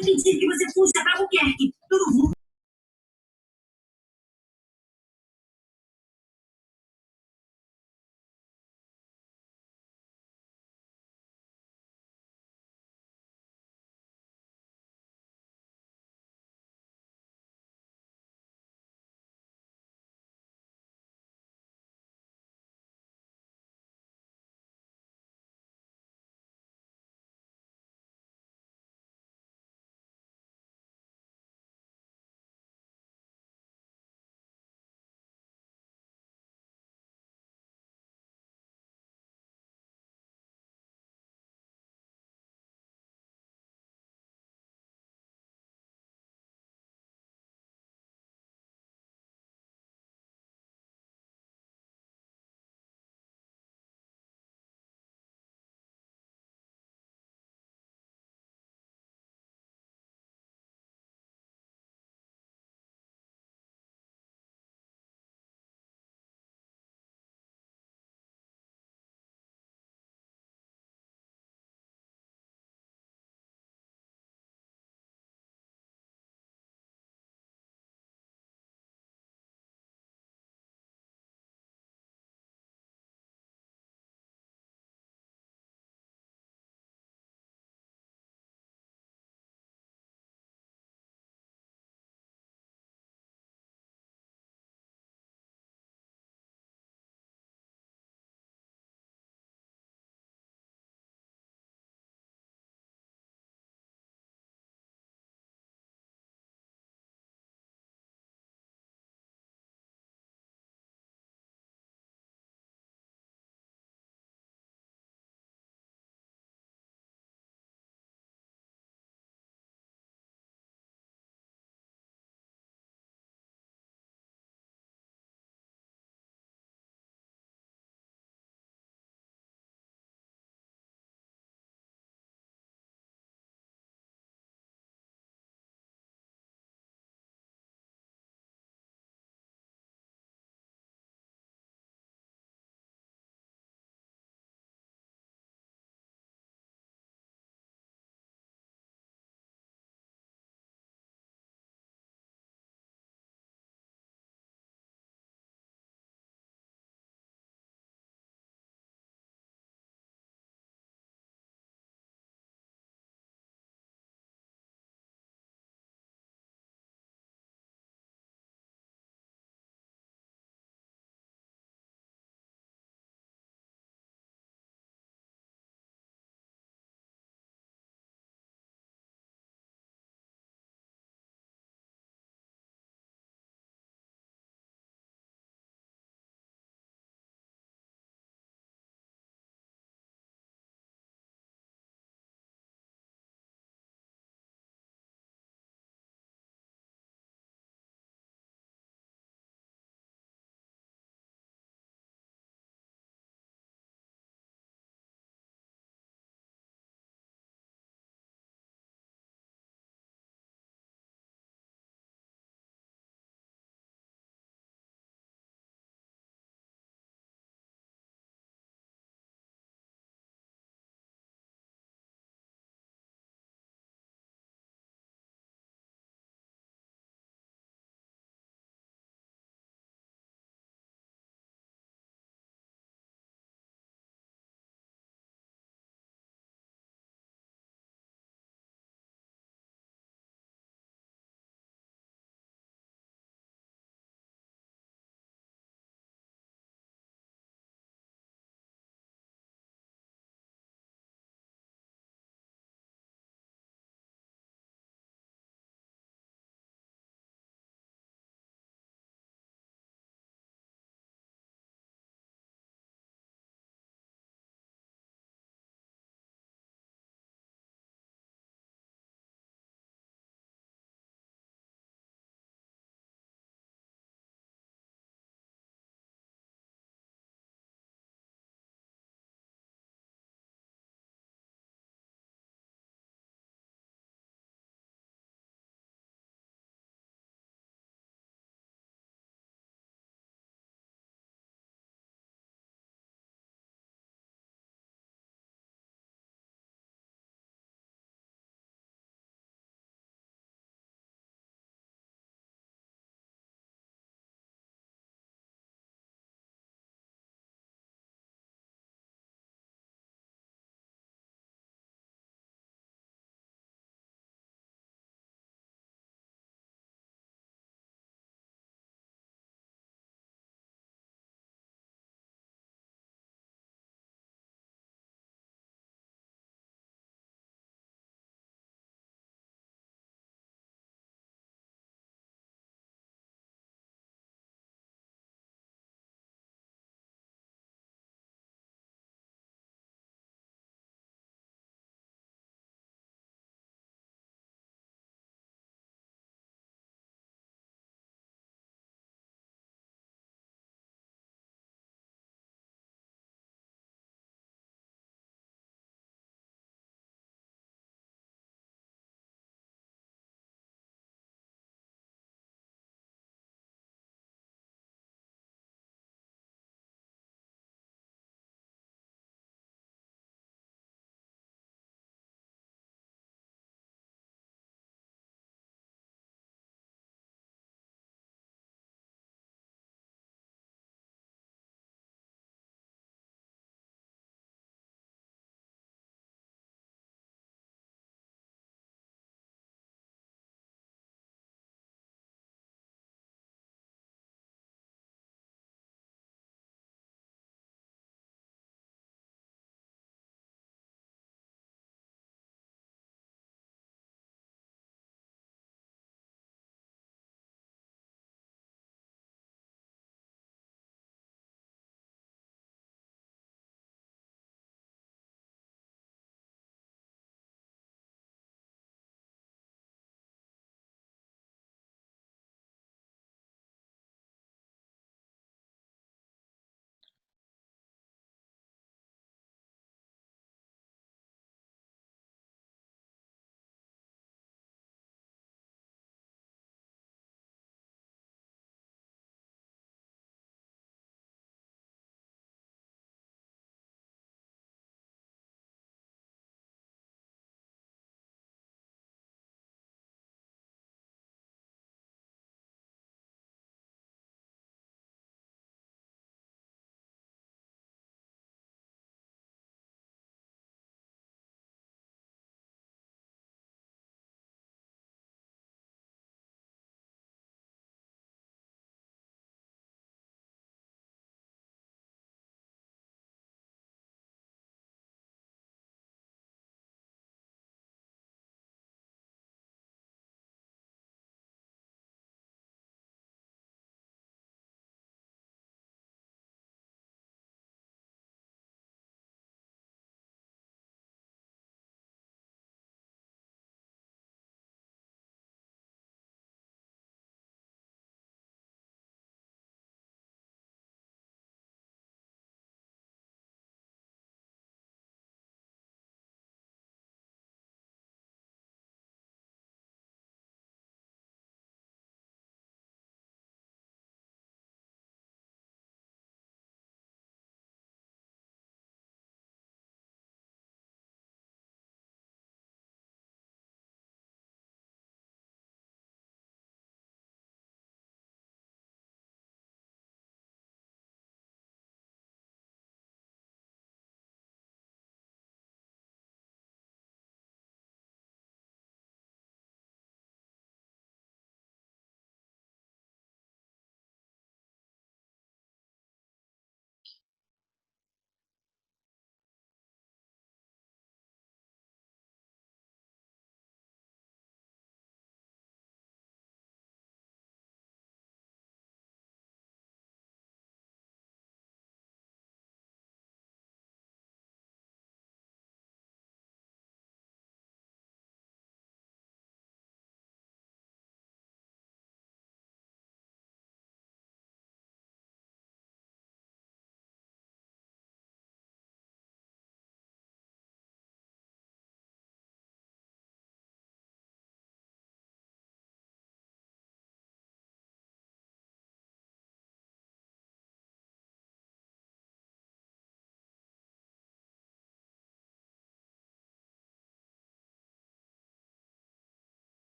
Mentira que você puxa para Albuquerque. Tudo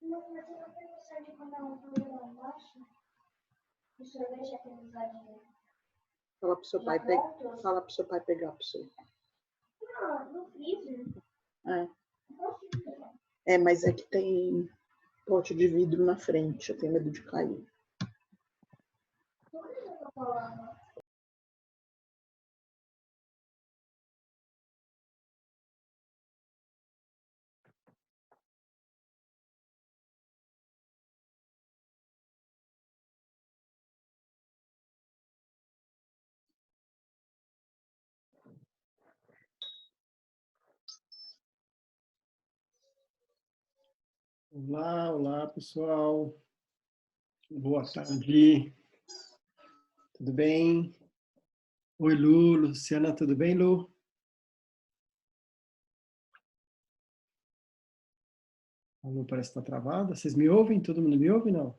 Não, mas eu não tenho noção de quando ela foi lá embaixo. O sorvete é aquele Fala pro seu pai pegar. Fala pro seu pai pegar pro você. Não, no freezer. Mas é que tem pote de vidro na frente. Eu tenho medo de cair. Por que eu tô falando? Olá, olá, pessoal. Boa tarde. Tudo bem? Oi, Lu. Luciana, tudo bem, Lu? A Lu parece estar travada. Vocês me ouvem? Todo mundo me ouve, não?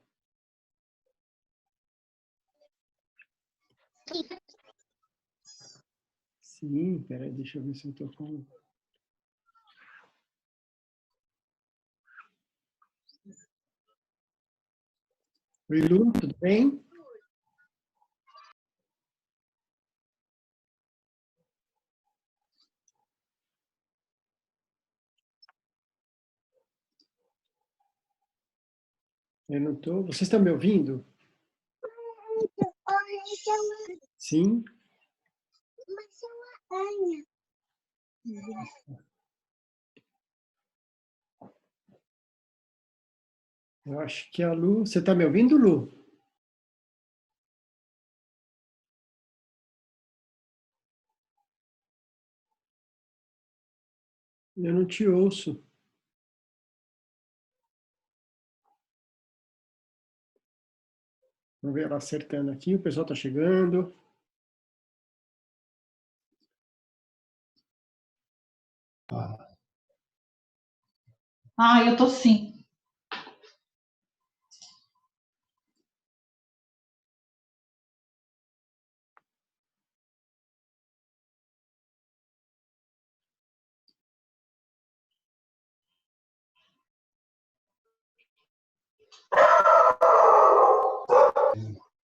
Sim, peraí, deixa eu ver se eu estou com... Oi, Lu, tudo bem? Eu não estou... Vocês estão me ouvindo? Sim? Eu acho que a Lu... Você está me ouvindo, Lu? Eu não te ouço. Vamos ver ela acertando aqui. O pessoal está chegando. Eu tô sim.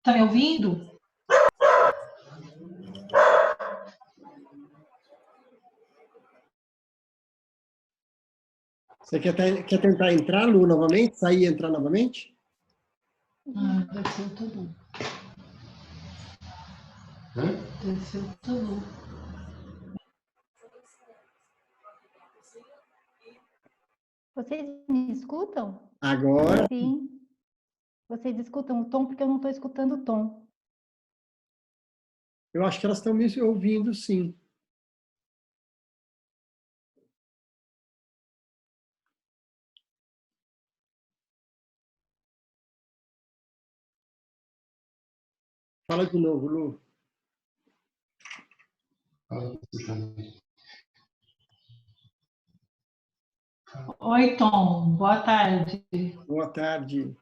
Tá me ouvindo? Você quer tentar entrar, Lu, novamente? Sair e entrar novamente? Deve ser o Tulu. Deve ser o Tulu. Vocês me escutam? Agora. Sim. Vocês escutam o tom porque eu não estou escutando o tom. Eu acho que elas estão me ouvindo, sim. Fala de novo, Lu. Oi, Tom. Boa tarde. Boa tarde.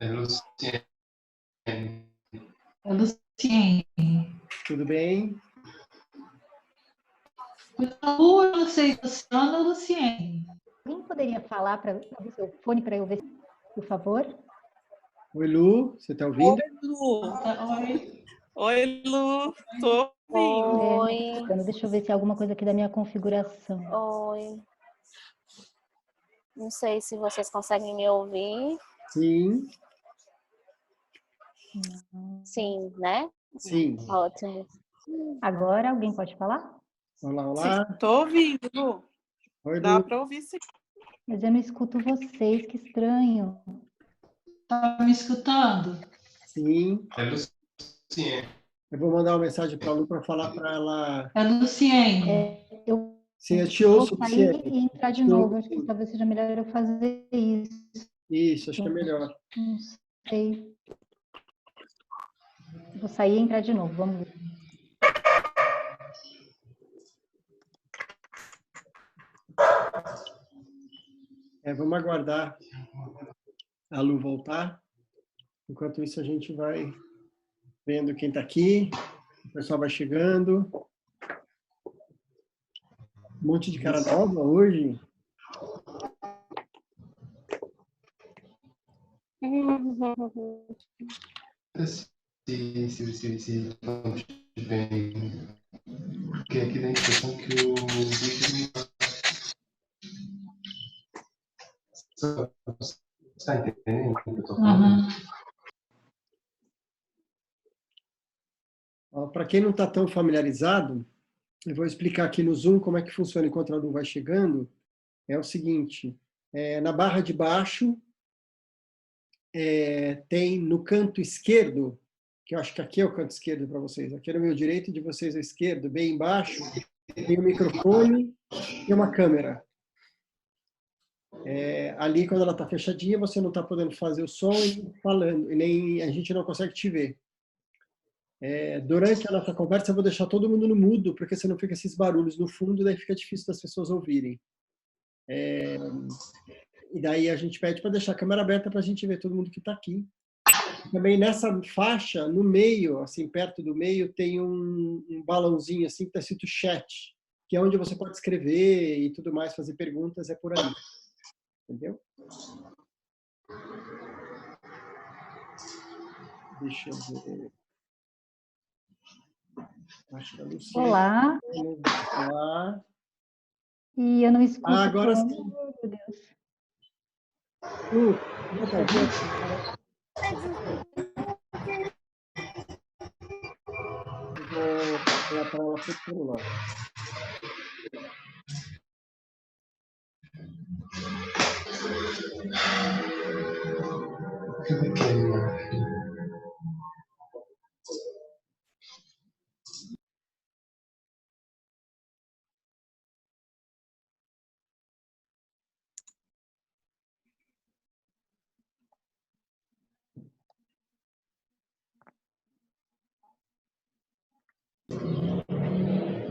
É Luciene. Tudo bem? Ou eu não sei, Luciana ou Luciene. Alguém poderia falar para o seu fone para eu ver, por favor? Oi, Lu. Você está ouvindo? Oi, Lu. Oi. Oi, Lu. Tô ouvindo. Oi. Deixa eu ver se é alguma coisa aqui da minha configuração. Oi. Não sei se vocês conseguem me ouvir. Sim. Sim, né? Sim. Ótimo. Agora alguém pode falar? Olá, olá. Tô ouvindo, Lu. Oi, Dá Lu. para ouvir sim. Mas eu não escuto vocês, que estranho. Tá me escutando? Sim. É Luciene. Eu vou mandar uma mensagem para a Lu para falar para ela. É Luciene. Eu Sim, eu te ouço, vou sair Luciene. e entrar de Te novo. ouço, Acho que sim. talvez seja melhor eu fazer isso. Isso, acho que é melhor. Não sei. Vou sair e entrar de novo. Vamos ver. Vamos aguardar a Lu voltar. Enquanto isso, a gente vai Vendo quem está aqui. O pessoal vai chegando. Um monte de cara nova hoje. Se não estiver porque aqui dá a impressão que o vídeo está entendendo o que eu estou falando? Para quem não está tão familiarizado, eu vou explicar aqui no Zoom como é que funciona enquanto a Lu vai chegando. É o seguinte, na barra de baixo, tem no canto esquerdo, que eu acho que aqui é o canto esquerdo para vocês, aqui é o meu direito, de vocês é esquerdo, bem embaixo, tem um microfone e uma câmera. Ali, quando ela está fechadinha, você não está podendo fazer o som e falando, e nem a gente não consegue te ver. Durante a nossa conversa, eu vou deixar todo mundo no mudo, porque senão fica esses barulhos no fundo, e daí fica difícil das pessoas ouvirem. E daí a gente pede para deixar a câmera aberta para a gente ver todo mundo que está aqui. Também nessa faixa, no meio, assim, perto do meio, tem um balãozinho assim que está escrito chat, que é onde você pode escrever e tudo mais, fazer perguntas, é por aí. Entendeu? Deixa eu ver. Acho que a Luciana... Olá. Olá. E eu não escuto. Agora sim. Meu Deus. Eu vou falar para ela por celular.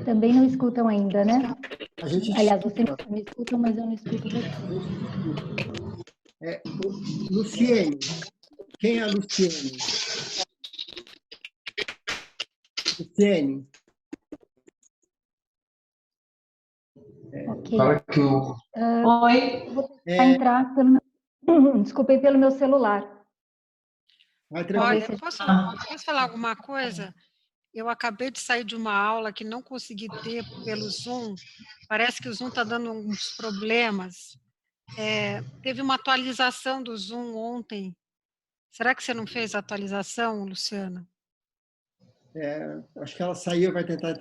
Também não escutam ainda, né? A gente Aliás, vocês me escutam, mas eu não escuto vocês. Luciene. Quem é a Luciene? Luciene. Ok. Fala que o... Oi. Eu vou tentar entrar pelo meu... Desculpem, pelo meu celular. Vai Olha, tranquilo. posso falar alguma coisa? Eu acabei de sair de uma aula que não consegui ter pelo Zoom. Parece que o Zoom está dando uns problemas. Teve uma atualização do Zoom ontem. Será que você não fez a atualização, Luciana? Acho que ela saiu, vai tentar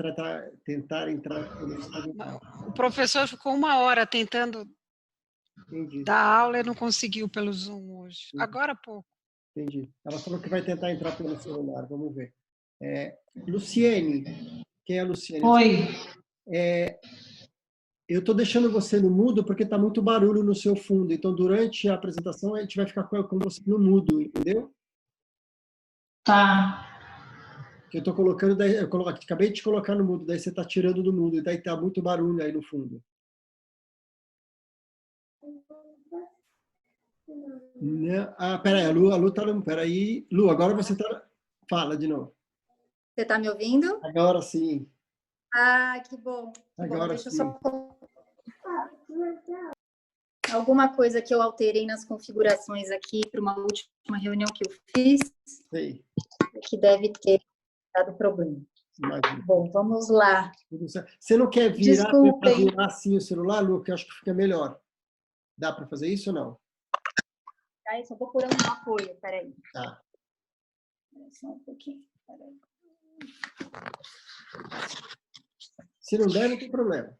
entrar pelo celular. O professor ficou 1 hora tentando Entendi. dar aula e não conseguiu pelo Zoom hoje. Agora há pouco. Entendi. Ela falou que vai tentar entrar pelo celular, vamos ver. Luciene, quem é a Luciene? Oi. Eu estou deixando você no mudo porque está muito barulho no seu fundo. Então, durante a apresentação, a gente vai ficar com você no mudo, entendeu? Tá. Que eu estou colocando, acabei de colocar no mudo, daí você está tirando do mudo, e daí está muito barulho aí no fundo. Peraí, a Lu está no... Peraí. Lu, agora você está... Fala de novo. Você está me ouvindo? Agora sim. Ah, que bom. Agora Deixa eu sim. só... Alguma coisa que eu alterei nas configurações aqui para uma última reunião que eu fiz, Sei. que deve ter dado problema. Imagina. Bom, vamos lá. Você não quer Desculpem. virar assim o celular, Lu, que eu acho que fica melhor. Dá para fazer isso ou não? Tá, eu só vou procurando um apoio, peraí. Tá. Só um pouquinho, peraí. Se não der, não tem problema.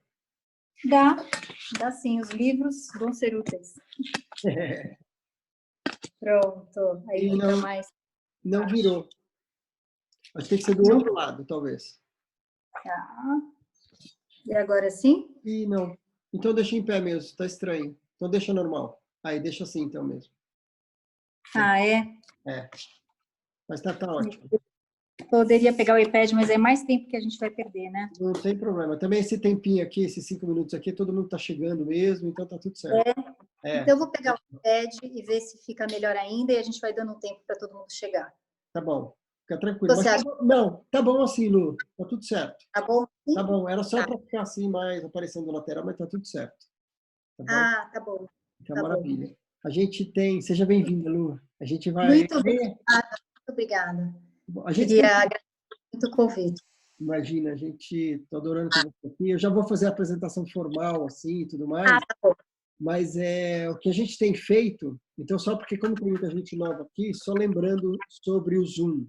Dá sim, os livros vão ser úteis. Pronto, aí E fica mais... Não virou. Mas tem que ser do outro lado, talvez. Tá. E agora sim? Ih, não. Então deixa em pé mesmo, tá estranho. Então deixa normal. Aí, deixa assim então mesmo. Ah, é? É. Mas tá ótimo. Poderia pegar o iPad, mas é mais tempo que a gente vai perder, né? Não tem problema. Também esse tempinho aqui, esses 5 minutos aqui, todo mundo tá chegando mesmo, então tá tudo certo. Então eu vou pegar o iPad e ver se fica melhor ainda e a gente vai dando um tempo para todo mundo chegar. Tá bom. Fica tranquilo. Você Mas acha? não, tá bom assim, Lu. Tá tudo certo. Tá bom? Tá bom. Era só Tá. para ficar assim mais aparecendo no lateral, mas tá tudo certo. Tá bom? Ah, tá bom. Então, Tá bom. maravilha. A gente tem... Seja bem-vinda, Lu. A gente vai... Muito obrigada. Muito obrigada. A gente Queria agradecer muito o convite. Imagina, a gente... Tô adorando ter você aqui. Eu já vou fazer a apresentação formal, assim, e tudo mais. Ah, tá bom. Mas o que a gente tem feito... Então, só porque como tem muita gente nova aqui, só lembrando sobre o Zoom.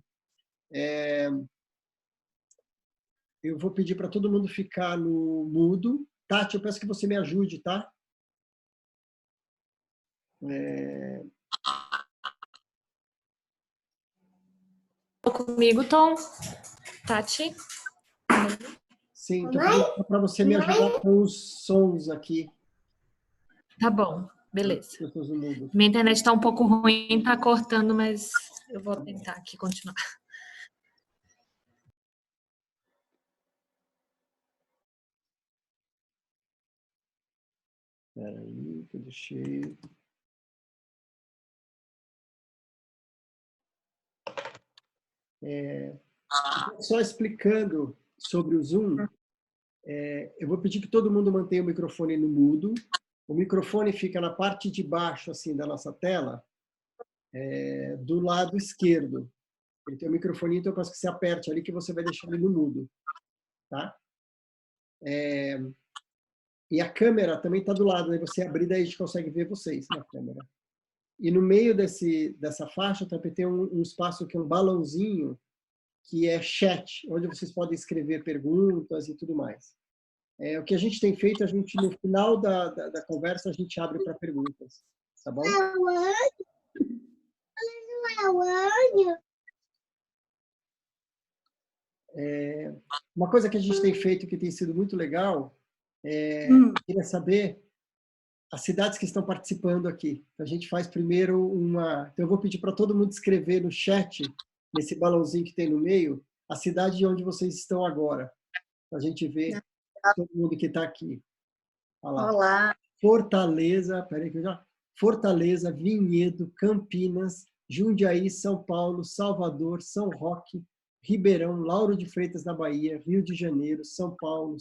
Eu vou pedir para todo mundo ficar no mudo. Tati, eu peço que você me ajude, tá? Comigo, Tom. Tati. Sim, estou pedindo para você me ajudar com os sons aqui. Tá bom, beleza. Pessoas no mudo. Minha internet está um pouco ruim, está cortando, mas eu vou tentar aqui continuar. Espera aí, que eu deixei... Só explicando sobre o Zoom, eu vou pedir que todo mundo mantenha o microfone no mudo. O microfone fica na parte de baixo assim da nossa tela, do lado esquerdo. Ele tem o microfone, então eu peço que você aperte ali que você vai deixar ele no mudo. Tá? E a câmera também está do lado, né? Você abrir, daí a gente consegue ver vocês na câmera. E no meio dessa faixa também tem um espaço que é um balãozinho, que é chat, onde vocês podem escrever perguntas e tudo mais. O que a gente tem feito, no final da conversa, a gente abre para perguntas. Tá bom? Uma coisa que a gente tem feito que tem sido muito legal, queria saber as cidades que estão participando aqui. A gente faz primeiro Então, eu vou pedir para todo mundo escrever no chat, nesse balãozinho que tem no meio, a cidade onde vocês estão agora, para a gente ver todo mundo que está aqui. Olha lá. Olá. Fortaleza, peraí que eu já... Fortaleza, Vinhedo, Campinas, Jundiaí, São Paulo, Salvador, São Roque, Ribeirão, Lauro de Freitas da Bahia, Rio de Janeiro, São Paulo,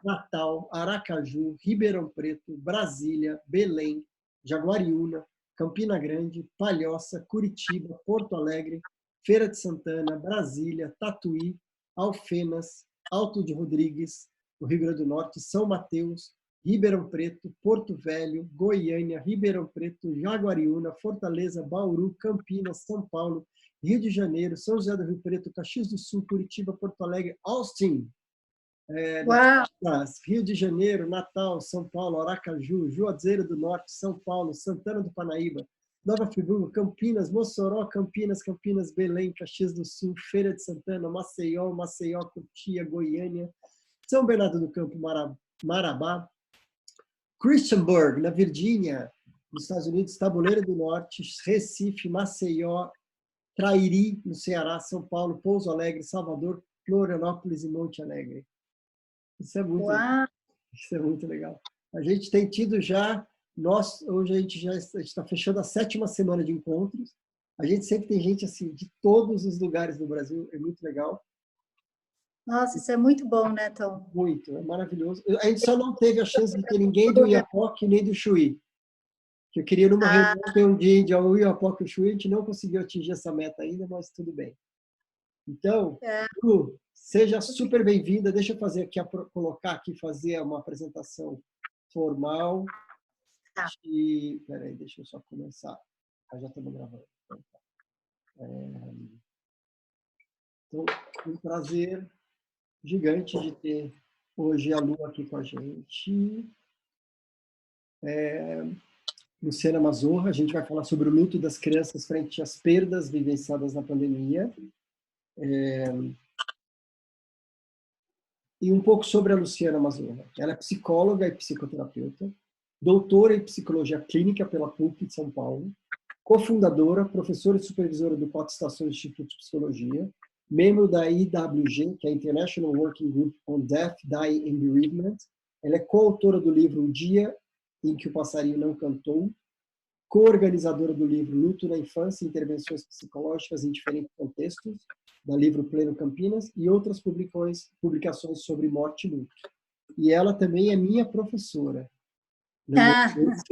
Natal, Aracaju, Ribeirão Preto, Brasília, Belém, Jaguariúna, Campina Grande, Palhoça, Curitiba, Porto Alegre, Feira de Santana, Brasília, Tatuí, Alfenas, Alto de Rodrigues, no Rio Grande do Norte, São Mateus, Ribeirão Preto, Porto Velho, Goiânia, Ribeirão Preto, Jaguariúna, Fortaleza, Bauru, Campinas, São Paulo, Rio de Janeiro, São José do Rio Preto, Caxias do Sul, Curitiba, Porto Alegre, Austin, Rio de Janeiro, Natal, São Paulo, Aracaju, Juazeiro do Norte, São Paulo, Santana do Panaíba, Nova Friburgo, Campinas, Mossoró, Campinas, Belém, Caxias do Sul, Feira de Santana, Maceió, Cotia, Goiânia, São Bernardo do Campo, Marabá, Christiansburg, na Virgínia, nos Estados Unidos, Tabuleiro do Norte, Recife, Maceió, Trairi, no Ceará, São Paulo, Pouso Alegre, Salvador, Florianópolis e Monte Alegre. Isso é muito legal. A gente tem tido já, hoje a gente já está fechando a 7ª semana de encontros. A gente sempre tem gente assim de todos os lugares do Brasil, é muito legal. Nossa, isso é muito bom, né, Tom? Muito, é maravilhoso. A gente só não teve a chance de ter ninguém do Iapoque nem do Chuí. Que eu queria numa reunião ter um dia de Iapoque e Chuí, a gente não conseguiu atingir essa meta ainda, mas tudo bem. Então, Lu, seja super bem-vinda. Deixa eu fazer aqui, colocar aqui, fazer uma apresentação formal. Peraí, deixa eu só começar. Já estamos gravando. Então, um prazer gigante de ter hoje a Lu aqui com a gente. Luciana Mazorra, a gente vai falar sobre o luto das crianças frente às perdas vivenciadas na pandemia. E um pouco sobre a Luciana Mazorra. Ela é psicóloga e psicoterapeuta, doutora em psicologia clínica pela PUC de São Paulo, cofundadora, professora e supervisora do Quatro Estações Instituto de Psicologia, membro da IWG, que é a International Working Group on Death, Dying and Bereavement. Ela é coautora do livro O Dia em que o Passarinho Não Cantou, co-organizadora do livro Luto na Infância, Intervenções Psicológicas em Diferentes Contextos, da Livro Pleno Campinas, e outras publicações sobre morte e luto. E ela também é minha professora no curso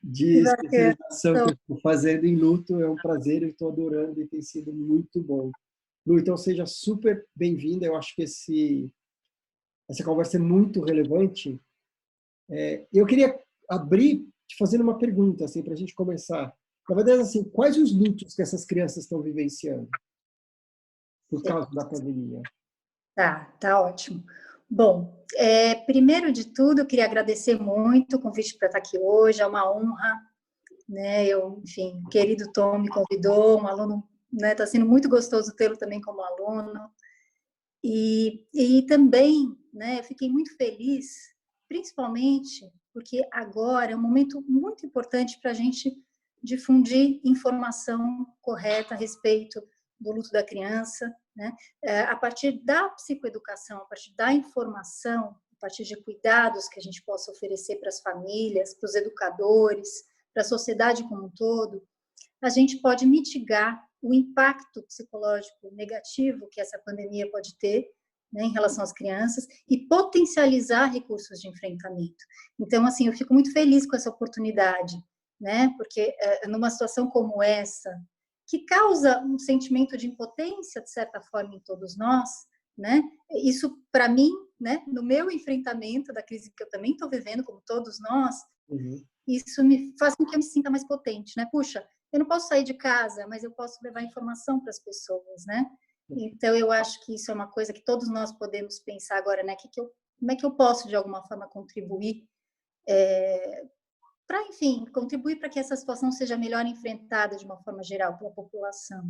de especialização que eu estou fazendo em luto. É um prazer, eu estou adorando e tem sido muito bom. Lu, então seja super bem-vinda. Eu acho que essa conversa é muito relevante. Eu queria abrir te fazendo uma pergunta, assim, para a gente começar. Na verdade, assim, quais os lutos que essas crianças estão vivenciando por causa da pandemia? Tá ótimo. Bom, primeiro de tudo, eu queria agradecer muito o convite para estar aqui hoje, é uma honra, né? Enfim, o querido Tom me convidou, um aluno, né? Está sendo muito gostoso tê-lo também como aluno. E também, né, eu fiquei muito feliz, principalmente porque agora é um momento muito importante para a gente difundir informação correta a respeito do luto da criança, né? A partir da psicoeducação, a partir da informação, a partir de cuidados que a gente possa oferecer para as famílias, para os educadores, para a sociedade como um todo, a gente pode mitigar o impacto psicológico negativo que essa pandemia pode ter, né, em relação às crianças, e potencializar recursos de enfrentamento. Então, assim, eu fico muito feliz com essa oportunidade, né, porque numa situação como essa, que causa um sentimento de impotência, de certa forma, em todos nós, né, isso, para mim, né, no meu enfrentamento da crise que eu também estou vivendo, como todos nós, isso me faz com que eu me sinta mais potente, né, puxa, eu não posso sair de casa, mas eu posso levar informação para as pessoas, né? Então, eu acho que isso é uma coisa que todos nós podemos pensar agora, né? Como é que eu posso, de alguma forma, contribuir para, enfim, contribuir para que essa situação seja melhor enfrentada de uma forma geral pela população.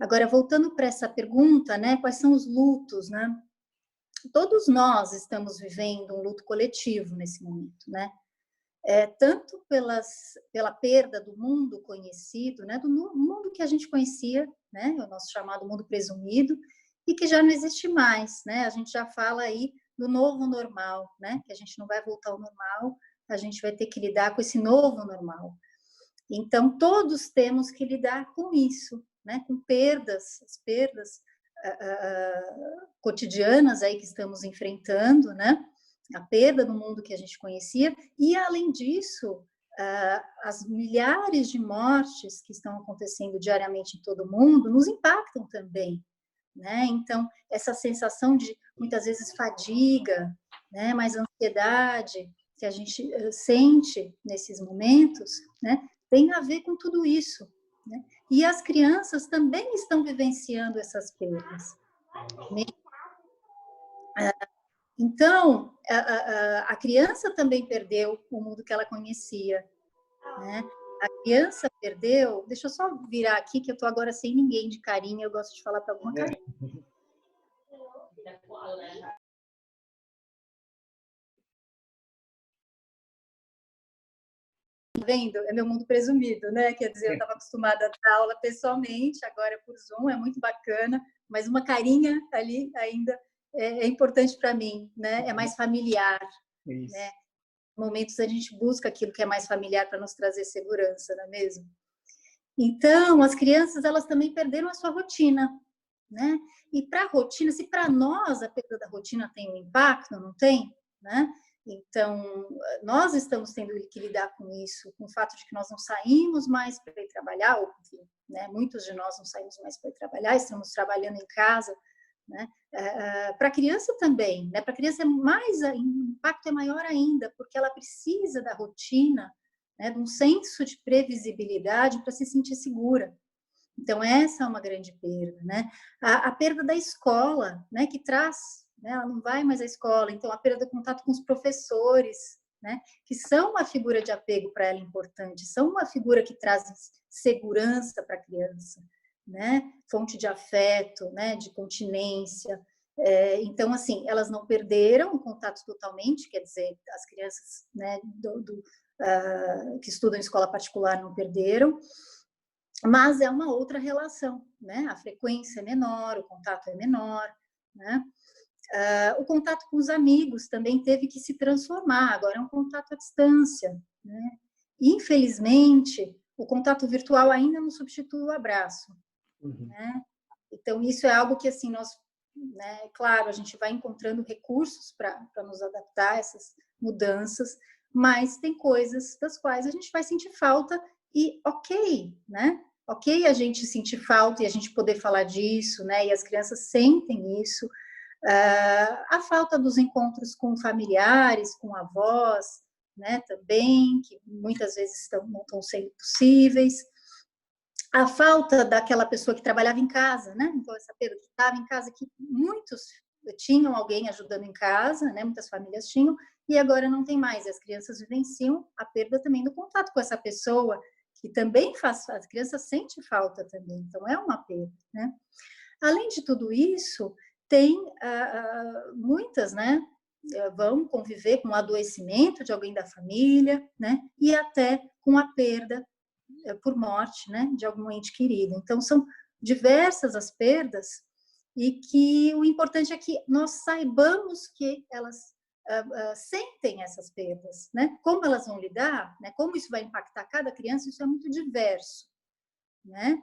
Agora, voltando para essa pergunta, né? Quais são os lutos, né? Todos nós estamos vivendo um luto coletivo nesse momento, né? Tanto pela perda do mundo conhecido, né, do mundo que a gente conhecia, né, o nosso chamado mundo presumido, e que já não existe mais, né? A gente já fala aí do novo normal, né? Que a gente não vai voltar ao normal, a gente vai ter que lidar com esse novo normal. Então, todos temos que lidar com isso, né? Com as perdas cotidianas aí que estamos enfrentando, né? A perda do mundo que a gente conhecia, e, além disso, as milhares de mortes que estão acontecendo diariamente em todo o mundo nos impactam também, né? Então, essa sensação de, muitas vezes, fadiga, né? Mais ansiedade que a gente sente nesses momentos, né? Tem a ver com tudo isso, né? E as crianças também estão vivenciando essas perdas, né? Então, a criança também perdeu o mundo que ela conhecia, né? A criança perdeu... Deixa eu só virar aqui, que eu estou agora sem ninguém de carinha, eu gosto de falar para alguma carinha. Tá vendo? É meu mundo presumido, né? Quer dizer, eu estava acostumada a dar aula pessoalmente, agora por Zoom, é muito bacana, mas uma carinha ali ainda é importante para mim, né? É mais familiar, né? Em momentos a gente busca aquilo que é mais familiar para nos trazer segurança, não é mesmo? Então, as crianças, elas também perderam a sua rotina, né? E para a rotina, se para nós a perda da rotina tem um impacto, não tem, né? Então, nós estamos tendo que lidar com isso, com o fato de que nós não saímos mais para ir trabalhar, ou, enfim, né? Muitos de nós não saímos mais para ir trabalhar, estamos trabalhando em casa, né? Para a criança também, né? Para a criança o impacto é maior ainda, porque ela precisa da rotina, né? De um senso de previsibilidade para se sentir segura. Então, essa é uma grande perda, né? A perda da escola, né? Que traz, né? Ela não vai mais à escola, então a perda do contato com os professores, né? Que são uma figura de apego para ela importante, são uma figura que traz segurança para a criança, né? Fonte de afeto, né? De continência. Então, assim, elas não perderam o contato totalmente, quer dizer, as crianças, né? Que estudam em escola particular não perderam, mas é uma outra relação, né? A frequência é menor, o contato é menor, né? O contato com os amigos também teve que se transformar, agora é um contato à distância, né? infelizmente, o contato virtual ainda não substitui o abraço, né? Então, isso é algo que, assim, nós, né, claro, a gente vai encontrando recursos para nos adaptar a essas mudanças, mas tem coisas das quais a gente vai sentir falta e ok, né? Ok a gente sentir falta e a gente poder falar disso, né? E as crianças sentem isso. A falta dos encontros com familiares, com avós, né? Também, que muitas vezes não estão sendo possíveis. A falta daquela pessoa que trabalhava em casa, né? Então, essa perda que estava em casa, que muitos tinham alguém ajudando em casa, né? Muitas famílias tinham, e agora não tem mais. E as crianças vivenciam a perda também do contato com essa pessoa, que também faz, as crianças sentem falta também, então é uma perda, né? Além de tudo isso, tem muitas, né? Vão conviver com o adoecimento de alguém da família, né? E até com a perda por morte, né, de algum ente querido. Então, são diversas as perdas e que o importante é que nós saibamos que elas sentem essas perdas, né? Como elas vão lidar, né? Como isso vai impactar cada criança, isso é muito diverso, né?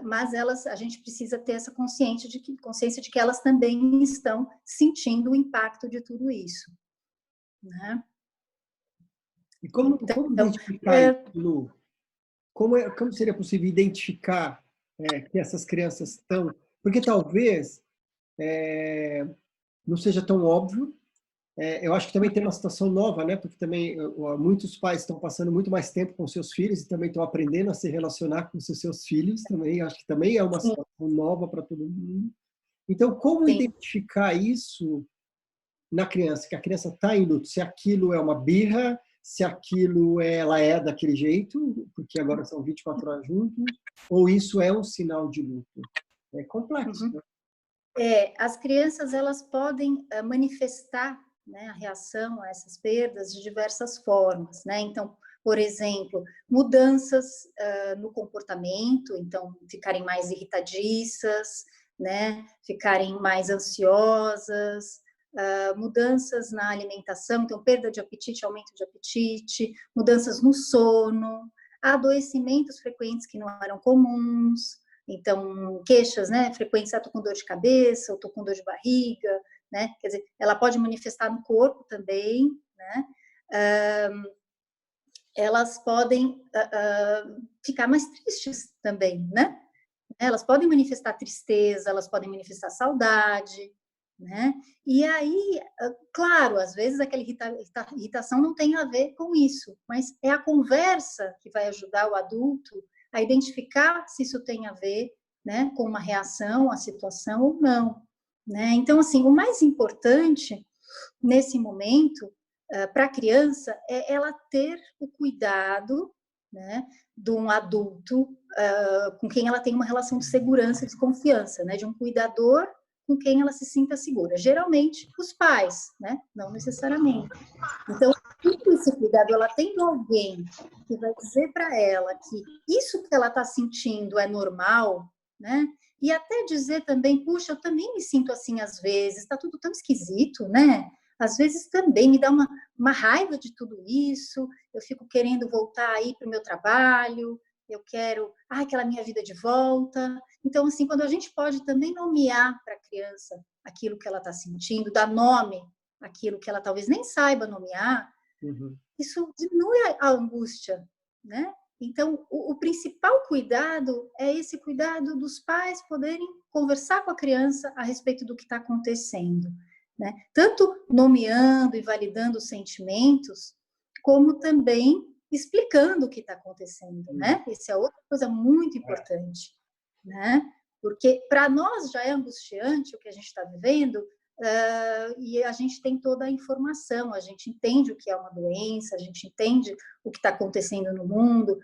Mas a gente precisa ter essa consciência de que elas também estão sentindo o impacto de tudo isso, né? E como identificar isso, Lu? Como seria possível identificar que essas crianças estão... Porque talvez não seja tão óbvio. Eu acho que também tem uma situação nova, né? Porque também muitos pais estão passando muito mais tempo com seus filhos e também estão aprendendo a se relacionar com os seus filhos também. Acho que também é uma situação nova para todo mundo. Então, como identificar isso na criança? Que a criança está em luto. Se aquilo é uma birra, se aquilo ela é daquele jeito, porque agora são 24 horas juntos, ou isso é um sinal de luto. É complexo. Né? As crianças elas podem manifestar, né, a reação a essas perdas de diversas formas, né? Então, por exemplo, mudanças no comportamento, então ficarem mais irritadiças, né? Ficarem mais ansiosas, mudanças na alimentação, então perda de apetite, aumento de apetite, mudanças no sono, adoecimentos frequentes que não eram comuns, então queixas, né, frequentes, estou com dor de cabeça, ou estou com dor de barriga, né, quer dizer, ela pode manifestar no corpo também, né, elas podem ficar mais tristes também, né, elas podem manifestar tristeza, elas podem manifestar saudade, né? E aí, claro, às vezes aquela irritação não tem a ver com isso, mas é a conversa que vai ajudar o adulto a identificar se isso tem a ver, né, com uma reação à situação ou não, né? Então, assim, o mais importante nesse momento para a criança é ela ter o cuidado, né, de um adulto com quem ela tem uma relação de segurança e de confiança, né, de um cuidador com quem ela se sinta segura. Geralmente, os pais, né? Não necessariamente. Então, esse cuidado, ela tendo alguém que vai dizer para ela que isso que ela está sentindo é normal, né? E até dizer também, puxa, eu também me sinto assim às vezes, está tudo tão esquisito, né? Às vezes também me dá uma raiva de tudo isso, eu fico querendo voltar aí para o meu trabalho, eu quero aquela minha vida de volta. Então, assim, quando a gente pode também nomear para a criança aquilo que ela está sentindo, dar nome àquilo que ela talvez nem saiba nomear, isso diminui a angústia, né? Então, o principal cuidado é esse cuidado dos pais poderem conversar com a criança a respeito do que está acontecendo, né? Tanto nomeando e validando os sentimentos, como também explicando o que está acontecendo, né? Isso é outra coisa muito importante, né? Porque para nós já é angustiante o que a gente está vivendo, e a gente tem toda a informação, a gente entende o que é uma doença, a gente entende o que está acontecendo no mundo.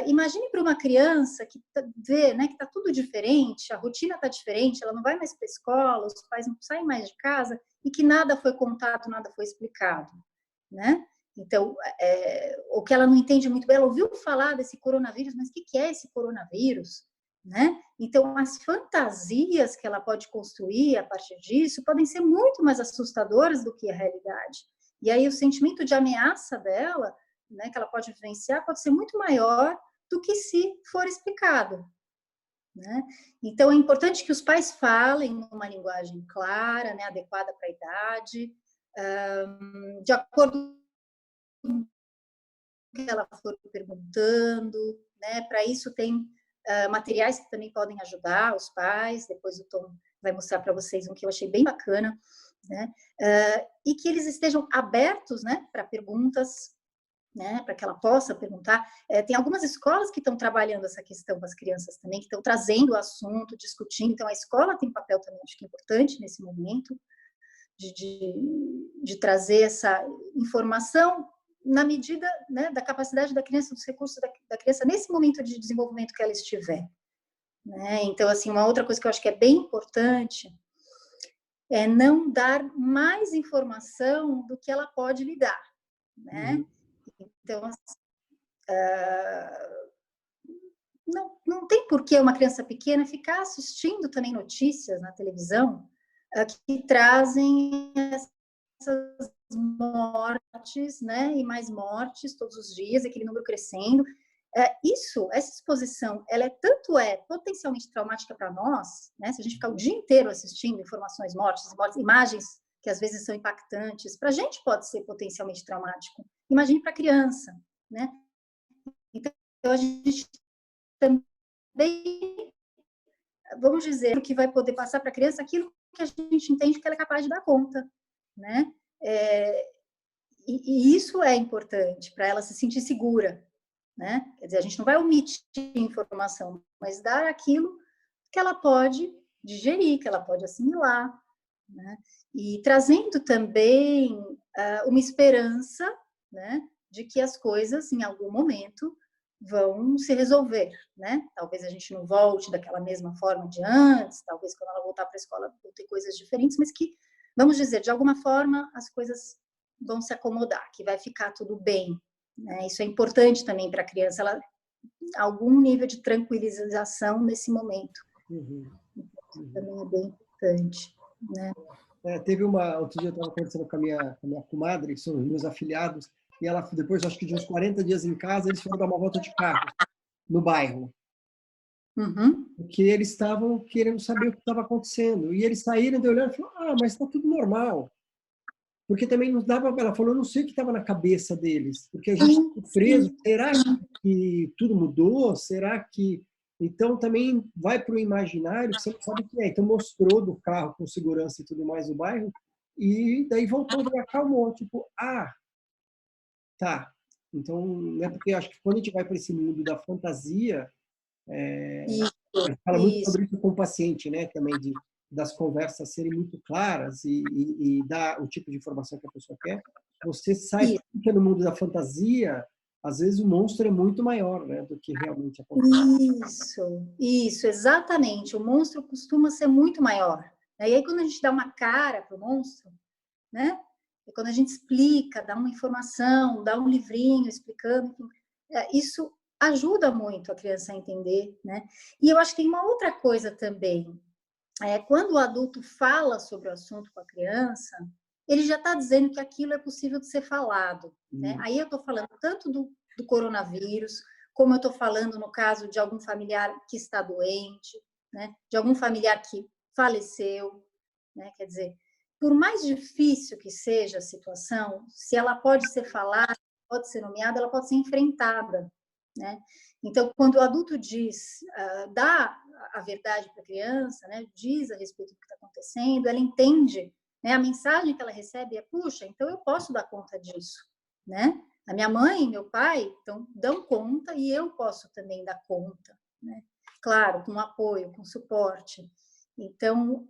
Imagine para uma criança que vê, né, que está tudo diferente, a rotina está diferente, ela não vai mais para a escola, os pais não saem mais de casa, e que nada foi contado, nada foi explicado, né? Então, o que ela não entende muito bem, ela ouviu falar desse coronavírus, mas o que é esse coronavírus? Né? Então, as fantasias que ela pode construir a partir disso podem ser muito mais assustadoras do que a realidade. E aí o sentimento de ameaça dela né, que ela pode vivenciar pode ser muito maior do que se for explicado, né? Então, é importante que os pais falem uma linguagem clara, né, adequada para a idade, de acordo com o que ela for perguntando, né? Para isso tem materiais que também podem ajudar os pais, depois o Tom vai mostrar para vocês um que eu achei bem bacana, né? E que eles estejam abertos, né, para perguntas, né, para que ela possa perguntar. Tem algumas escolas que estão trabalhando essa questão com as crianças também, que estão trazendo o assunto, discutindo. Então, a escola tem um papel também, acho que importante nesse momento, de trazer essa informação na medida, né, da capacidade da criança, dos recursos da criança, nesse momento de desenvolvimento que ela estiver, né? Então, assim, uma outra coisa que eu acho que é bem importante é não dar mais informação do que ela pode lhe dar, né? Então, não tem por que uma criança pequena ficar assistindo também notícias na televisão que trazem essas mortes, né, e mais mortes todos os dias, aquele número crescendo. Essa exposição, ela tanto potencialmente traumática para nós, né, se a gente ficar o dia inteiro assistindo informações, mortes, imagens que às vezes são impactantes, para a gente pode ser potencialmente traumático. Imagine para a criança, né? Então, a gente também, vamos dizer, que vai poder passar para a criança aquilo que a gente entende que ela é capaz de dar conta, né? E isso é importante para ela se sentir segura, né? Quer dizer, a gente não vai omitir informação, mas dar aquilo que ela pode digerir, que ela pode assimilar, né? E trazendo também uma esperança, né, de que as coisas, em algum momento, vão se resolver, né? Talvez a gente não volte daquela mesma forma de antes, talvez quando ela voltar para a escola vão ter coisas diferentes, mas que, vamos dizer, de alguma forma as coisas vão se acomodar, que vai ficar tudo bem, né? Isso é importante também para a criança, ela algum nível de tranquilização nesse momento. Também é bem importante, né? Teve outro dia eu estava conversando com a minha comadre, que são os meus afilhados, e ela, depois, acho que de uns 40 dias em casa, eles foram dar uma volta de carro no bairro. Porque eles estavam querendo saber o que estava acontecendo. E eles saíram de olhando e falaram, mas está tudo normal. Porque também não dava, ela falou, eu não sei o que estava na cabeça deles, porque a gente está preso, será que tudo mudou? Será que... Então, também vai para o imaginário, você não sabe o que é. Então, mostrou do carro com segurança e tudo mais no bairro, e daí voltou e acalmou, tipo, tá. Então, né, porque acho que quando a gente vai para esse mundo da fantasia, a gente fala muito sobre isso com o paciente, né, também, das conversas serem muito claras e dar o tipo de informação que a pessoa quer. Você sai no mundo da fantasia, às vezes o monstro é muito maior, né, do que realmente acontece. Isso, exatamente. O monstro costuma ser muito maior. E aí, quando a gente dá uma cara para o monstro, né, e quando a gente explica, dá uma informação, dá um livrinho explicando, enfim, isso ajuda muito a criança a entender, né? E eu acho que tem uma outra coisa também. Quando o adulto fala sobre o assunto com a criança, ele já está dizendo que aquilo é possível de ser falado, né? Aí eu estou falando tanto do coronavírus, como eu estou falando no caso de algum familiar que está doente, né? De algum familiar que faleceu, né? Quer dizer, por mais difícil que seja a situação, se ela pode ser falada, pode ser nomeada, ela pode ser enfrentada, né? Então, quando o adulto dá a verdade para a criança, né? Diz a respeito do que está acontecendo, ela entende, né? A mensagem que ela recebe é, puxa, então eu posso dar conta disso, né? A minha mãe e meu pai então, dão conta e eu posso também dar conta, né? Claro, com apoio, com suporte. Então,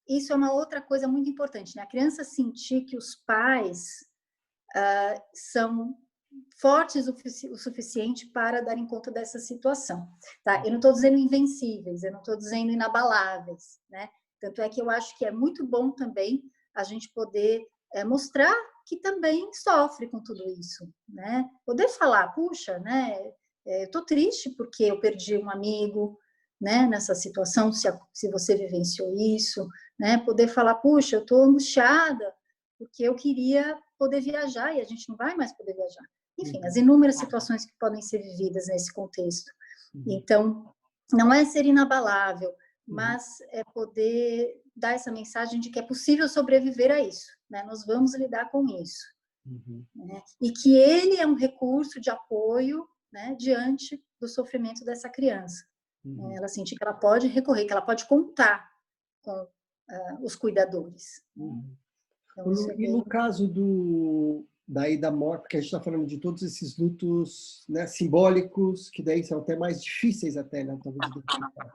isso é uma outra coisa muito importante, né? A criança sentir que os pais são fortes o suficiente para darem conta dessa situação, tá? Eu não estou dizendo invencíveis, eu não estou dizendo inabaláveis, né? Tanto é que eu acho que é muito bom também a gente poder mostrar que também sofre com tudo isso, né? Poder falar, puxa, né? Eu estou triste porque eu perdi um amigo, né? Nessa situação, se você vivenciou isso, né? Poder falar, puxa, eu estou angustiada porque eu queria poder viajar e a gente não vai mais poder viajar. Enfim, as inúmeras situações que podem ser vividas nesse contexto. Então, não é ser inabalável, mas é poder dar essa mensagem de que é possível sobreviver a isso, né? Nós vamos lidar com isso. Né? E que ele é um recurso de apoio, né, diante do sofrimento dessa criança. Ela sentir que ela pode recorrer, que ela pode contar com os cuidadores. Então, isso é E no caso daí da morte, porque a gente está falando de todos esses lutos, né, simbólicos, que daí são até mais difíceis até, né, talvez, de identificar.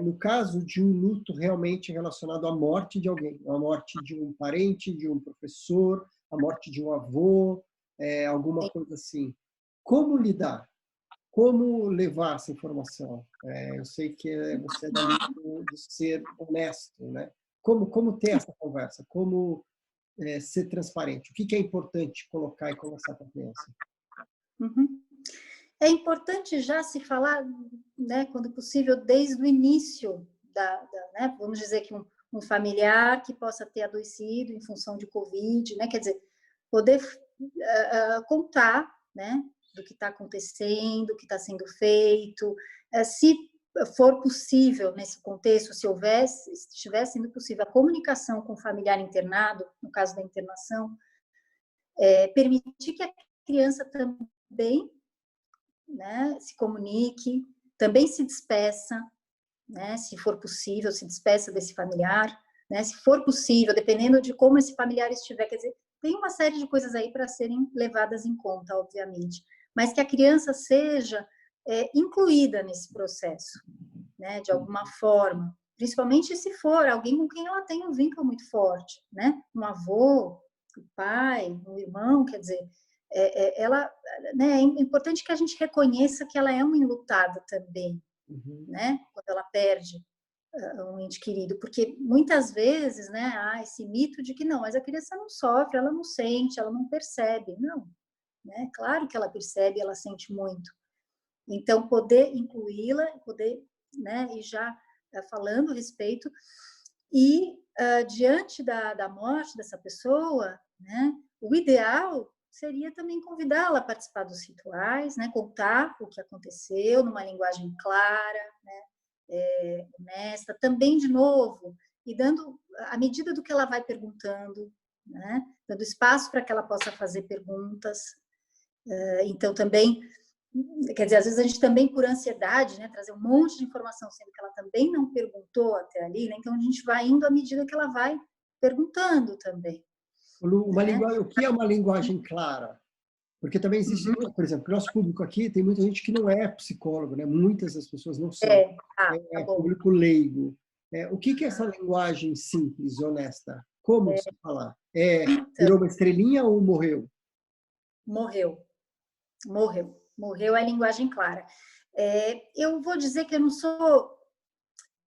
No caso de um luto realmente relacionado à morte de alguém, a morte de um parente, de um professor, a morte de um avô, alguma coisa assim. Como lidar? Como levar essa informação? Eu sei que você é da linha de ser honesto, né? Como ter essa conversa? Como ser transparente? O que é importante colocar e conversar com a criança? É importante já se falar, né, quando possível, desde o início né, vamos dizer que um familiar que possa ter adoecido em função de Covid, né, quer dizer, poder contar, né, do que está acontecendo, do que está sendo feito, se for possível nesse contexto, se estiver sendo possível a comunicação com o familiar internado, no caso da internação, permitir que a criança também, né, se comunique, também se despeça, né, se for possível, se despeça desse familiar, né, se for possível, dependendo de como esse familiar estiver, quer dizer, tem uma série de coisas aí para serem levadas em conta, obviamente, mas que a criança seja incluída nesse processo, né, de alguma forma, principalmente se for alguém com quem ela tem um vínculo muito forte, né, um avô, um pai, um irmão, quer dizer, ela, né, é importante que a gente reconheça que ela é uma enlutada também, né, quando ela perde um ente querido, porque muitas vezes, né, há esse mito de que não, mas a criança não sofre, ela não sente, ela não percebe, não, né, claro que ela percebe, ela sente muito, então poder incluí-la, poder, né, e já falando a respeito, e diante da morte dessa pessoa, né, o ideal seria também convidá-la a participar dos rituais, né, contar o que aconteceu numa linguagem clara, né, honesta, também de novo, e dando, à medida do que ela vai perguntando, né, dando espaço para que ela possa fazer perguntas. Então também, quer dizer, às vezes a gente também por ansiedade, né, trazer um monte de informação, sendo que ela também não perguntou até ali, né, então a gente vai indo à medida que ela vai perguntando também. O que é uma linguagem clara? Porque também existe, por exemplo, nosso público aqui tem muita gente que não é psicólogo, né? Muitas das pessoas não são. Público leigo. O que é essa linguagem simples, honesta? Como se falar? Virou uma estrelinha ou morreu? Morreu é linguagem clara. Eu vou dizer que eu não sou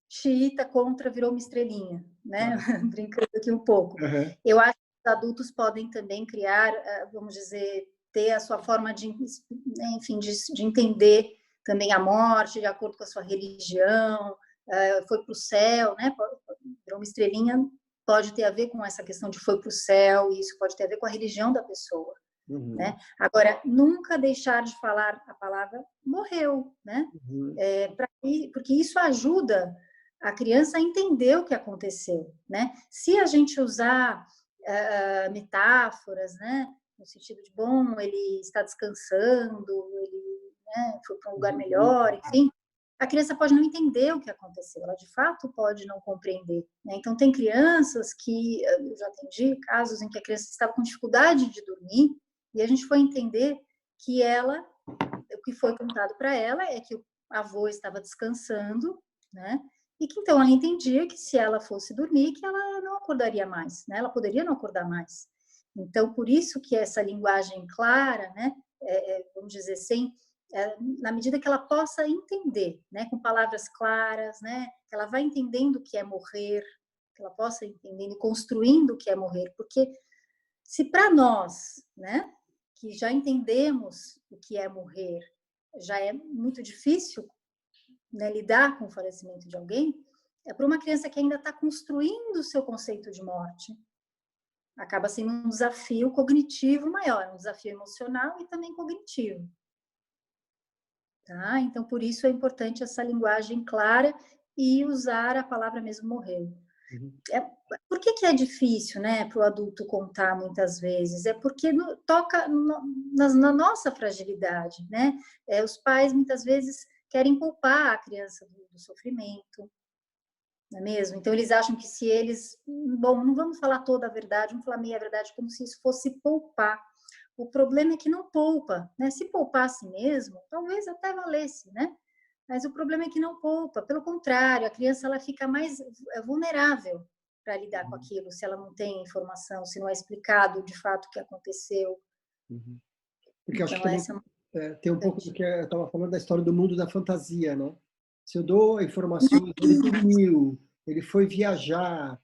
xiita contra virou uma estrelinha, né? Brincando aqui um pouco. Eu acho que os adultos podem também criar, vamos dizer, ter a sua forma de, enfim, de entender também a morte, de acordo com a sua religião, foi para o céu, né? Virou uma estrelinha pode ter a ver com essa questão de foi para o céu, e isso pode ter a ver com a religião da pessoa. Né? Agora, nunca deixar de falar a palavra morreu, né? Porque isso ajuda a criança a entender o que aconteceu, né? Se a gente usar metáforas, né, no sentido de, bom, ele está descansando, ele, né, foi para um lugar melhor, enfim, a criança pode não entender o que aconteceu, ela de fato pode não compreender, né? Então tem crianças que, eu já atendi casos em que a criança estava com dificuldade de dormir, e a gente foi entender que o que foi contado para ela é que o avô estava descansando, né? E que então ela entendia que se ela fosse dormir, que ela não acordaria mais, né? Ela poderia não acordar mais. Então, por isso que essa linguagem clara, né? Vamos dizer assim, na medida que ela possa entender, né? Com palavras claras, né? Que ela vai entendendo o que é morrer, que ela possa entendendo e construindo o que é morrer, porque se para nós, né? Que já entendemos o que é morrer, já é muito difícil, né, lidar com o falecimento de alguém, para uma criança que ainda está construindo o seu conceito de morte, acaba sendo um desafio cognitivo maior, um desafio emocional e também cognitivo. Tá? Então, por isso é importante essa linguagem clara e usar a palavra mesmo morreu. Por que é difícil, né, para o adulto contar muitas vezes? É porque toca na nossa fragilidade, né? Os pais muitas vezes querem poupar a criança do sofrimento, não é mesmo? Então eles acham que se eles, bom, não vamos falar toda a verdade, vamos falar meia verdade, como se isso fosse poupar. O problema é que não poupa, né? Se poupasse mesmo, talvez até valesse, né? Mas o problema é que não poupa. Pelo contrário, a criança ela fica mais vulnerável para lidar com aquilo, se ela não tem informação, se não é explicado de fato o que aconteceu. Porque eu acho que Então, tem um pouco do que eu estava falando da história do mundo da fantasia, né? Se eu dou informações, ele dormiu, ele foi viajar,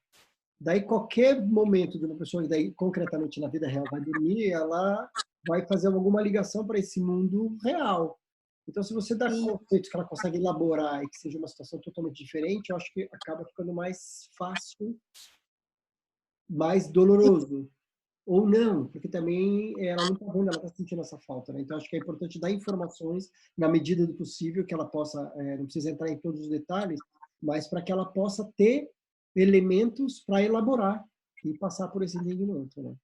daí qualquer momento de uma pessoa, daí concretamente na vida real, vai dormir, ela vai fazer alguma ligação para esse mundo real. Então, se você dá conceitos que ela consegue elaborar e que seja uma situação totalmente diferente, eu acho que acaba ficando mais fácil, mais doloroso. Ou não, porque também ela não está vendo, ela está sentindo essa falta, né? Então, acho que é importante dar informações na medida do possível, que ela possa, não precisa entrar em todos os detalhes, mas para que ela possa ter elementos para elaborar e passar por esse entendimento, né?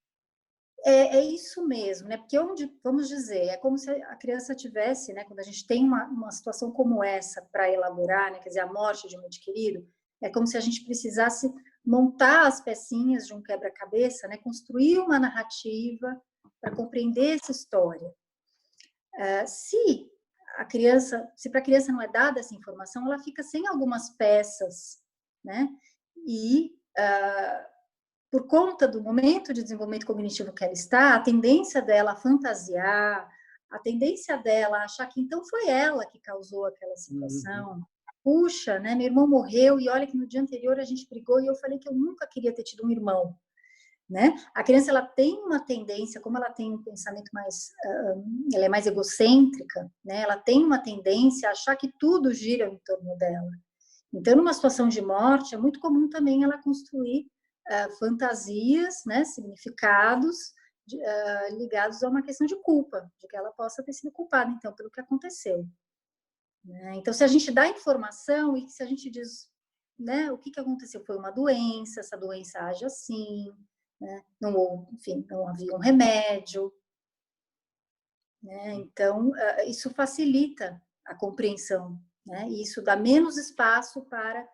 É isso mesmo, né? Porque vamos dizer, é como se a criança tivesse, né? Quando a gente tem uma situação como essa para elaborar, né? Quer dizer, a morte de um ente querido, é como se a gente precisasse montar as pecinhas de um quebra-cabeça, né? Construir uma narrativa para compreender essa história. Se para a criança não é dada essa informação, ela fica sem algumas peças, né? E por conta do momento de desenvolvimento cognitivo que ela está, a tendência dela a fantasiar, a tendência dela a achar que então foi ela que causou aquela situação. Puxa, né, meu irmão morreu e olha que no dia anterior a gente brigou e eu falei que eu nunca queria ter tido um irmão. Né? A criança ela tem uma tendência, como ela tem um pensamento mais, ela é mais egocêntrica, né? Ela tem uma tendência a achar que tudo gira em torno dela. Então, numa situação de morte, é muito comum também ela construir fantasias, né, significados ligados a uma questão de culpa, de que ela possa ter sido culpada, então, pelo que aconteceu. Né? Então, se a gente dá informação e se a gente diz, né, o que aconteceu, foi uma doença, essa doença age assim, né? Enfim, não havia um remédio. Né? Então, isso facilita a compreensão, né? E isso dá menos espaço para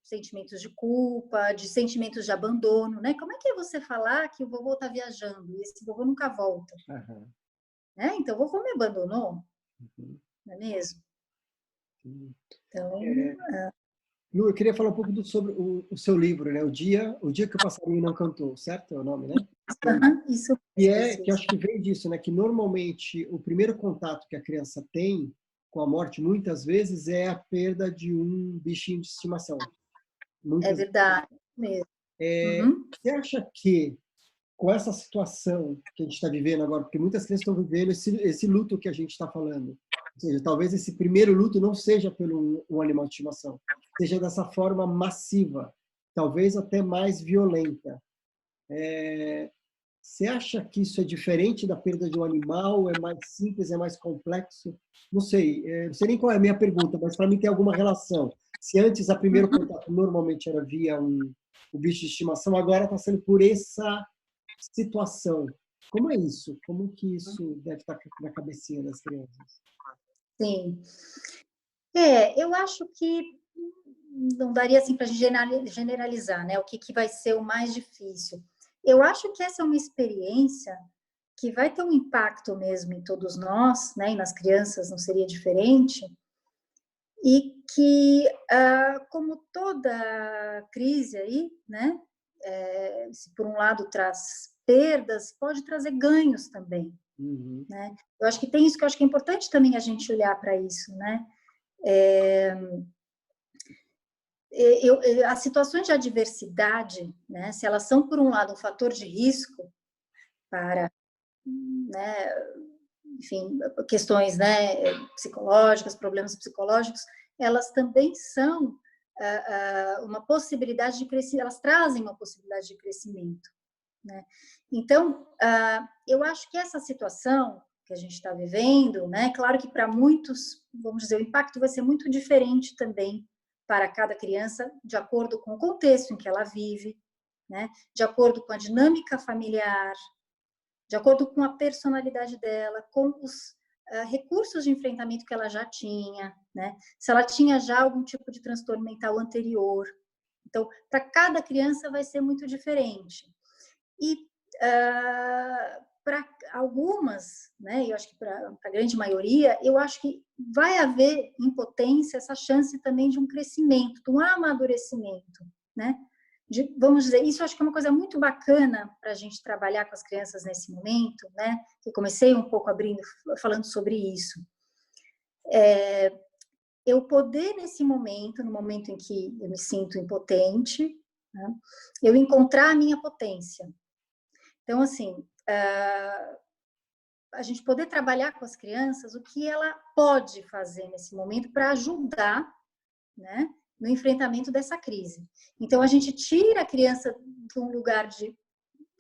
sentimentos de culpa, de sentimentos de abandono, né? Como é que é você falar que o vovô está viajando e esse vovô nunca volta? Né? Então, o vovô me abandonou, não é mesmo? Então... Lu, eu queria falar um pouco sobre o seu livro, né? O dia que o passarinho não cantou, certo? É o nome, né? Isso. Que eu acho que vem disso, né? Que normalmente o primeiro contato que a criança tem com a morte, muitas vezes, é a perda de um bichinho de estimação. É verdade, mesmo. Você acha que, com essa situação que a gente está vivendo agora, porque muitas crianças estão vivendo esse luto que a gente está falando, ou seja, talvez esse primeiro luto não seja pelo um animal de estimação, seja dessa forma massiva, talvez até mais violenta. Você acha que isso é diferente da perda de um animal? É mais simples, é mais complexo? Não sei nem qual é a minha pergunta, mas para mim tem alguma relação. Se antes o primeiro contato normalmente era via o bicho de estimação, agora está sendo por essa situação. Como é isso? Como que isso deve estar na cabecinha das crianças? Sim. Eu acho que não daria assim para generalizar, né? O que vai ser o mais difícil. Eu acho que essa é uma experiência que vai ter um impacto mesmo em todos nós, né? E nas crianças não seria diferente. E que, como toda crise aí, né? Se por um lado traz perdas, pode trazer ganhos também. Né? Eu acho que tem isso que eu acho que é importante também a gente olhar para isso, né? As situações de adversidade, né, se elas são, por um lado, um fator de risco para, né, enfim, questões, né, psicológicas, problemas psicológicos, elas também são uma possibilidade de crescimento, elas trazem uma possibilidade de crescimento. né? Então, eu acho que essa situação que a gente está vivendo, né? Claro que para muitos, vamos dizer, o impacto vai ser muito diferente também para cada criança, de acordo com o contexto em que ela vive, né? De acordo com a dinâmica familiar, de acordo com a personalidade dela, com os recursos de enfrentamento que ela já tinha, né? Se ela tinha já algum tipo de transtorno mental anterior. Então, para cada criança vai ser muito diferente. E para algumas, né, eu acho que para a grande maioria, eu acho que vai haver em potência essa chance também de um crescimento, de um amadurecimento, né? Vamos dizer, isso eu acho que é uma coisa muito bacana para a gente trabalhar com as crianças nesse momento, né? Eu comecei um pouco falando sobre isso. Eu poder, nesse momento, no momento em que eu me sinto impotente, né, eu encontrar a minha potência. Então, assim, a gente poder trabalhar com as crianças o que ela pode fazer nesse momento para ajudar, né, no enfrentamento dessa crise. Então, a gente tira a criança de um lugar de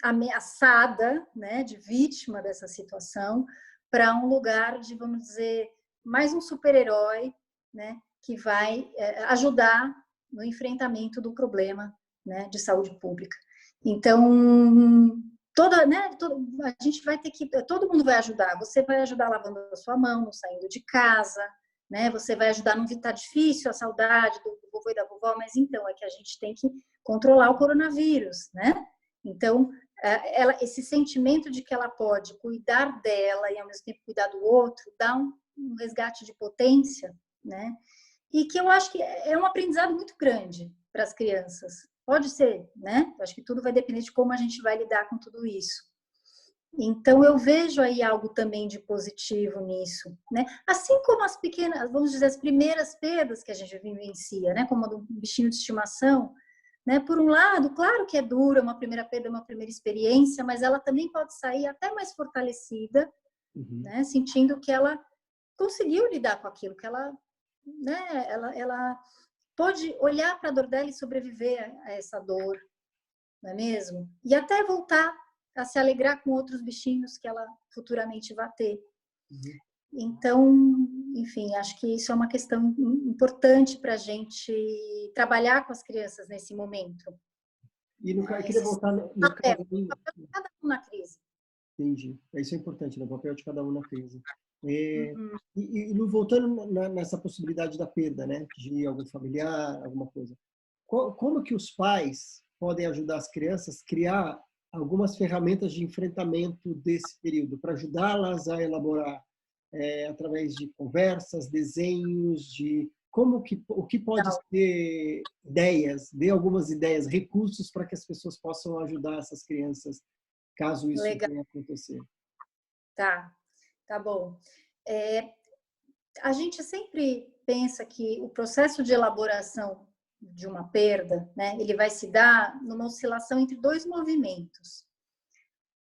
ameaçada, né, de vítima dessa situação, para um lugar de, vamos dizer, mais um super-herói, né, que vai ajudar no enfrentamento do problema, né, de saúde pública. Então, a gente vai ter que, todo mundo vai ajudar. Você vai ajudar lavando a sua mão, não saindo de casa, né? Você vai ajudar, não está difícil a saudade do vovô e da vovó, mas então é que a gente tem que controlar o coronavírus, né? Então, esse sentimento de que ela pode cuidar dela e ao mesmo tempo cuidar do outro, dá um resgate de potência, né? E que eu acho que é um aprendizado muito grande para as crianças. Pode ser, né? Eu acho que tudo vai depender de como a gente vai lidar com tudo isso. Então, eu vejo aí algo também de positivo nisso, né? Assim como as pequenas, vamos dizer, as primeiras perdas que a gente vivencia, né? Como a do bichinho de estimação, né? Por um lado, claro que é dura, uma primeira perda, uma primeira experiência, mas ela também pode sair até mais fortalecida, né? Sentindo que ela conseguiu lidar com aquilo, que ela, né? Ela pode olhar para a dor dela e sobreviver a essa dor, não é mesmo? E até voltar a se alegrar com outros bichinhos que ela futuramente vai ter. Então, enfim, acho que isso é uma questão importante para a gente trabalhar com as crianças nesse momento. E eu queria voltar no cada um na crise. Entendi. Isso é importante, no papel de cada um na crise. E voltando nessa possibilidade da perda, né, de algum familiar, alguma coisa, como que os pais podem ajudar as crianças a criar algumas ferramentas de enfrentamento desse período, para ajudá-las a elaborar através de conversas, desenhos, o que pode ser ideias, dê algumas ideias, recursos para que as pessoas possam ajudar essas crianças, caso isso venha a acontecer. Tá bom. A gente sempre pensa que o processo de elaboração de uma perda, né, ele vai se dar numa oscilação entre dois movimentos.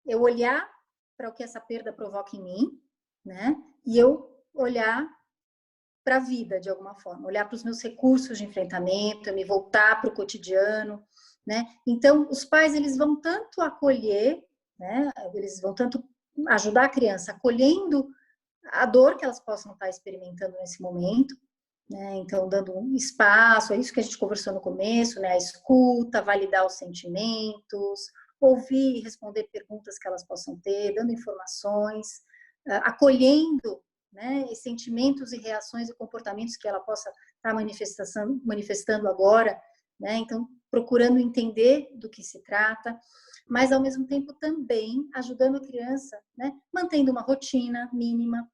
Eu olhar para o que essa perda provoca em mim, né, e eu olhar para a vida de alguma forma, olhar para os meus recursos de enfrentamento, eu me voltar para o cotidiano, né? Então, os pais, eles vão tanto acolher, né, eles vão tanto ajudar a criança acolhendo a dor que elas possam estar experimentando nesse momento, né? Então, dando um espaço, é isso que a gente conversou no começo, né? A escuta, validar os sentimentos, ouvir e responder perguntas que elas possam ter, dando informações, acolhendo, né, sentimentos e reações e comportamentos que ela possa estar manifestando agora, né? Então, procurando entender do que se trata, mas, ao mesmo tempo, também ajudando a criança, né, mantendo uma rotina mínima,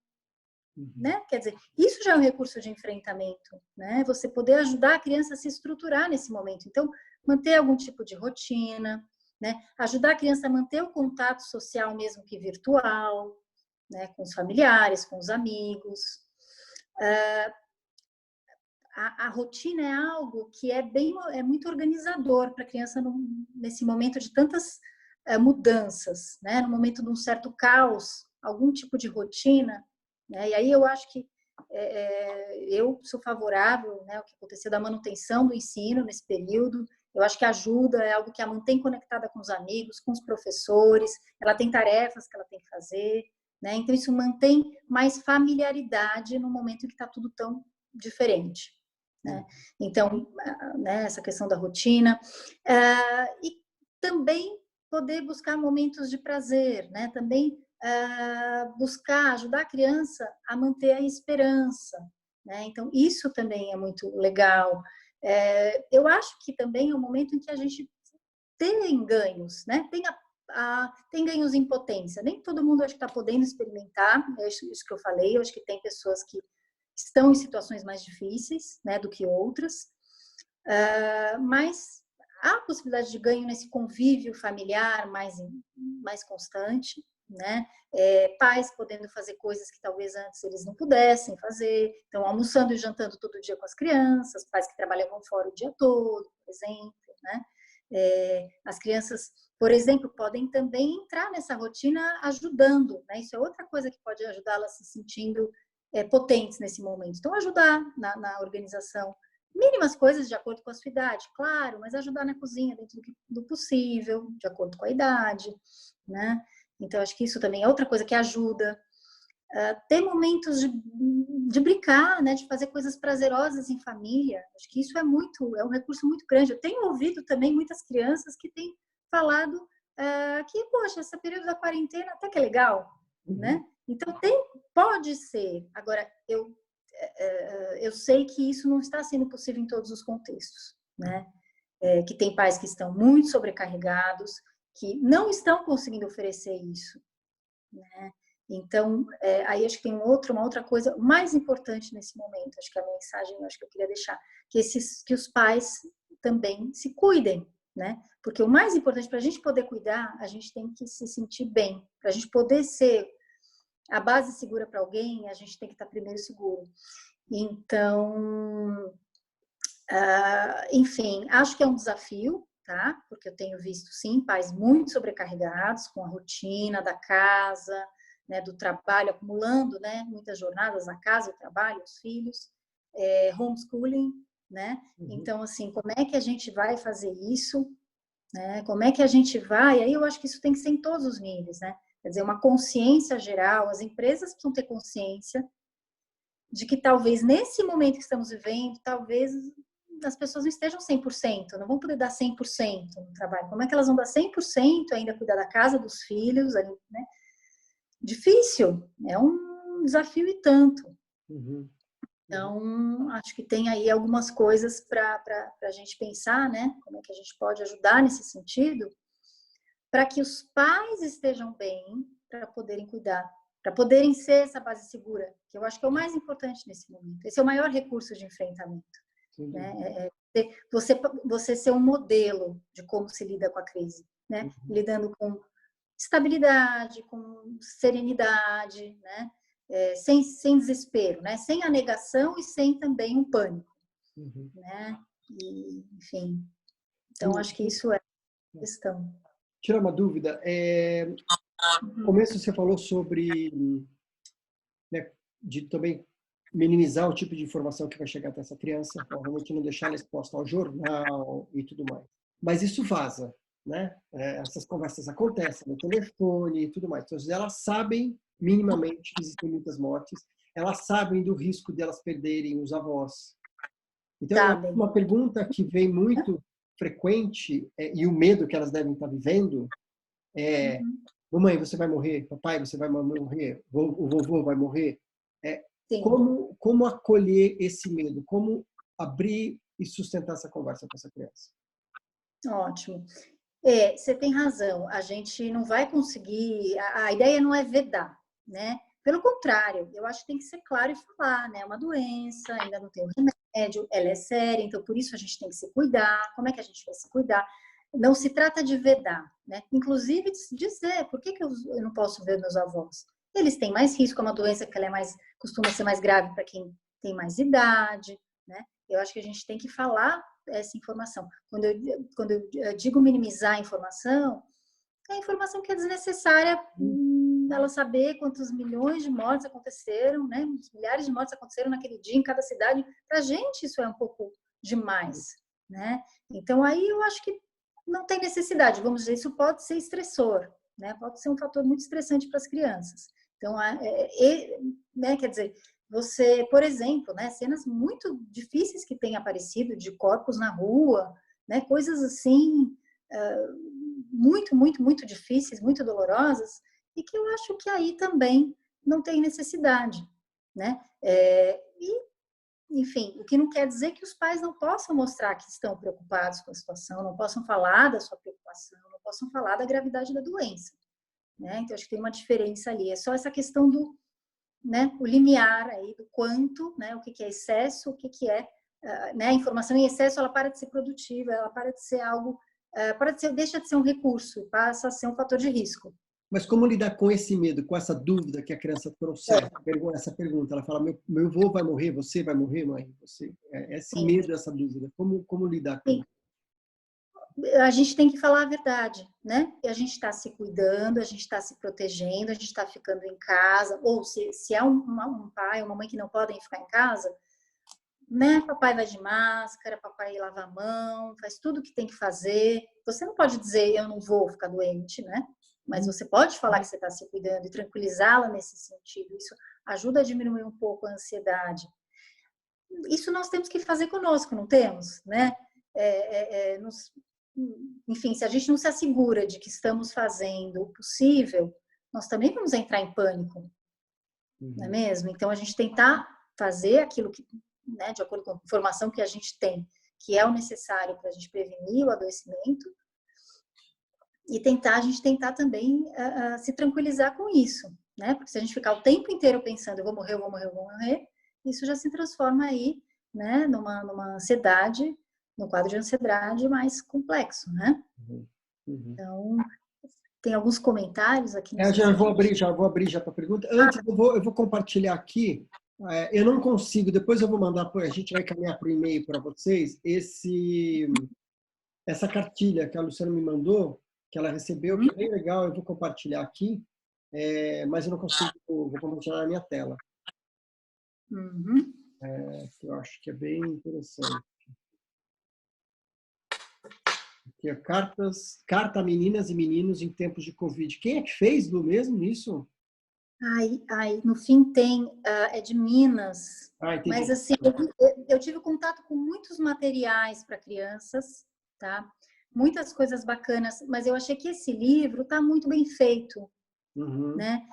né? Quer dizer, isso já é um recurso de enfrentamento, né? Você poder ajudar a criança a se estruturar nesse momento. Então, manter algum tipo de rotina, né? Ajudar a criança a manter o contato social, mesmo que virtual, né? Com os familiares, com os amigos. A rotina é algo que é muito organizador para a criança nesse momento de tantas mudanças, né? No momento de um certo caos, algum tipo de rotina, né? E aí eu acho que eu sou favorável, né, ao que aconteceu da manutenção do ensino nesse período. Eu acho que ajuda, é algo que a mantém conectada com os amigos, com os professores, ela tem tarefas que ela tem que fazer, né? Então, isso mantém mais familiaridade no momento em que está tudo tão diferente, né? Então, né, essa questão da rotina. E também poder buscar momentos de prazer, né? Também buscar ajudar a criança a manter a esperança, né? Então, isso também é muito legal. Eu acho que também é um momento em que a gente tem ganhos, né? Tem ganhos em potência. Nem todo mundo acho que está podendo experimentar, é isso que eu falei. Eu acho que tem pessoas que estão em situações mais difíceis, né, do que outras, mas há possibilidade de ganho nesse convívio familiar mais constante, né? Pais podendo fazer coisas que talvez antes eles não pudessem fazer, então almoçando e jantando todo dia com as crianças, pais que trabalhavam fora o dia todo, por exemplo, né? As crianças, por exemplo, podem também entrar nessa rotina ajudando, né? Isso é outra coisa que pode ajudá-las se sentindo potentes nesse momento. Então, ajudar na organização, mínimas coisas de acordo com a sua idade, claro, mas ajudar na cozinha dentro do possível, de acordo com a idade, né? Então, acho que isso também é outra coisa que ajuda. Ter momentos de brincar, né? De fazer coisas prazerosas em família. Acho que isso é um recurso muito grande. Eu tenho ouvido também muitas crianças que têm falado que, poxa, esse período da quarentena até que é legal, né? Então, pode ser. Agora, eu sei que isso não está sendo possível em todos os contextos, né? Que tem pais que estão muito sobrecarregados, que não estão conseguindo oferecer isso, né? Então, aí acho que tem uma outra coisa mais importante nesse momento, acho que a mensagem que eu queria deixar, que os pais também se cuidem, né? Porque o mais importante, para a gente poder cuidar, a gente tem que se sentir bem. Para a gente poder ser a base segura para alguém, a gente tem que estar primeiro seguro. Então, enfim, acho que é um desafio, tá? Porque eu tenho visto, sim, pais muito sobrecarregados com a rotina da casa, né, do trabalho, acumulando, né, muitas jornadas na casa, o trabalho, os filhos, homeschooling, né? Então, assim, como é que a gente vai fazer isso, né? Como é que a gente vai? Aí eu acho que isso tem que ser em todos os níveis, né? Quer dizer, uma consciência geral, as empresas precisam ter consciência de que talvez nesse momento que estamos vivendo, talvez as pessoas não estejam 100%, não vão poder dar 100% no trabalho. Como é que elas vão dar 100% ainda cuidar da casa, dos filhos, né? Difícil, é um desafio e tanto. Então, acho que tem aí algumas coisas para a gente pensar, né? Como é que a gente pode ajudar nesse sentido, para que os pais estejam bem, para poderem cuidar, para poderem ser essa base segura, que eu acho que é o mais importante nesse momento. Esse é o maior recurso de enfrentamento, né? Você ser um modelo de como se lida com a crise, né? Lidando com estabilidade, com serenidade, né? Sem desespero, né? Sem a negação e sem também um pânico, né? E, enfim, então acho que isso é a questão. Tirar uma dúvida, no começo você falou sobre, né, de também minimizar o tipo de informação que vai chegar até essa criança, realmente não deixar ela exposta ao jornal e tudo mais. Mas isso vaza, né? Essas conversas acontecem no telefone e tudo mais. Então, elas sabem minimamente que existem muitas mortes, elas sabem do risco de elas perderem os avós. Então, uma pergunta que vem muito frequente, e o medo que elas devem estar vivendo, mamãe, você vai morrer? Papai, você vai morrer? O vovô vai morrer? Como acolher esse medo? Como abrir e sustentar essa conversa com essa criança? Ótimo. Você tem razão. A gente não vai conseguir... A ideia não é vedar, né? Pelo contrário, eu acho que tem que ser claro e falar, né? É uma doença, ainda não tem o remédio, ela é séria, então por isso a gente tem que se cuidar. Como é que a gente vai se cuidar? Não se trata de vedar, né? Inclusive dizer, por que eu não posso ver meus avós? Eles têm mais risco, é uma doença que ela costuma ser mais grave para quem tem mais idade, né? Eu acho que a gente tem que falar essa informação. Quando eu digo minimizar a informação, é a informação que é desnecessária ela saber quantos milhões de mortes aconteceram, né? Milhares de mortes aconteceram naquele dia em cada cidade. Para a gente isso é um pouco demais, né? Então, aí eu acho que não tem necessidade, vamos dizer, isso pode ser estressor, né? Pode ser um fator muito estressante para as crianças. Então, né, quer dizer, você, por exemplo, né, cenas muito difíceis que têm aparecido de corpos na rua, né, coisas assim, muito, muito, muito difíceis, muito dolorosas, e que eu acho que aí também não tem necessidade, né? Enfim, o que não quer dizer que os pais não possam mostrar que estão preocupados com a situação, não possam falar da sua preocupação, não possam falar da gravidade da doença, né? Então, acho que tem uma diferença ali. É só essa questão do, né, o limiar aí, do quanto, né, o que é excesso, o que é, né, a informação em excesso, ela para de ser produtiva, ela para de ser algo, deixa de ser um recurso, passa a ser um fator de risco. Mas como lidar com esse medo, com essa dúvida que a criança trouxer? Essa pergunta, ela fala, meu avô vai morrer, você vai morrer, mãe? Esse medo, essa dúvida, como lidar com isso? A gente tem que falar a verdade, né? E a gente está se cuidando, a gente está se protegendo, a gente está ficando em casa, ou se é um pai ou uma mãe que não podem ficar em casa, né? Papai vai de máscara, papai lava a mão, faz tudo o que tem que fazer. Você não pode dizer, eu não vou ficar doente, né? Mas você pode falar que você está se cuidando e tranquilizá-la nesse sentido. Isso ajuda a diminuir um pouco a ansiedade. Isso nós temos que fazer conosco, não temos, né? Enfim, se a gente não se assegura de que estamos fazendo o possível, nós também vamos entrar em pânico, não é mesmo? Então, a gente tentar fazer aquilo que, né, de acordo com a informação que a gente tem, que é o necessário para a gente prevenir o adoecimento, e a gente tentar também se tranquilizar com isso, né? Porque se a gente ficar o tempo inteiro pensando, eu vou morrer, eu vou morrer, eu vou morrer, isso já se transforma aí, né, numa ansiedade, num quadro de ansiedade mais complexo, né? Então, tem alguns comentários aqui. Já vou abrir já para a pergunta. Antes, eu vou compartilhar aqui. Eu não consigo, depois eu vou mandar, a gente vai encaminhar para o e-mail para vocês, essa cartilha que a Luciana me mandou, que ela recebeu, que é bem legal, eu vou compartilhar aqui, mas eu não consigo, vou compartilhar na minha tela. Que eu acho que é bem interessante. Aqui, carta a meninas e meninos em tempos de Covid. Quem é que fez do mesmo isso? No fim tem, é de Minas. Mas assim, eu tive contato com muitos materiais para crianças, tá? Muitas coisas bacanas, mas eu achei que esse livro está muito bem feito, né?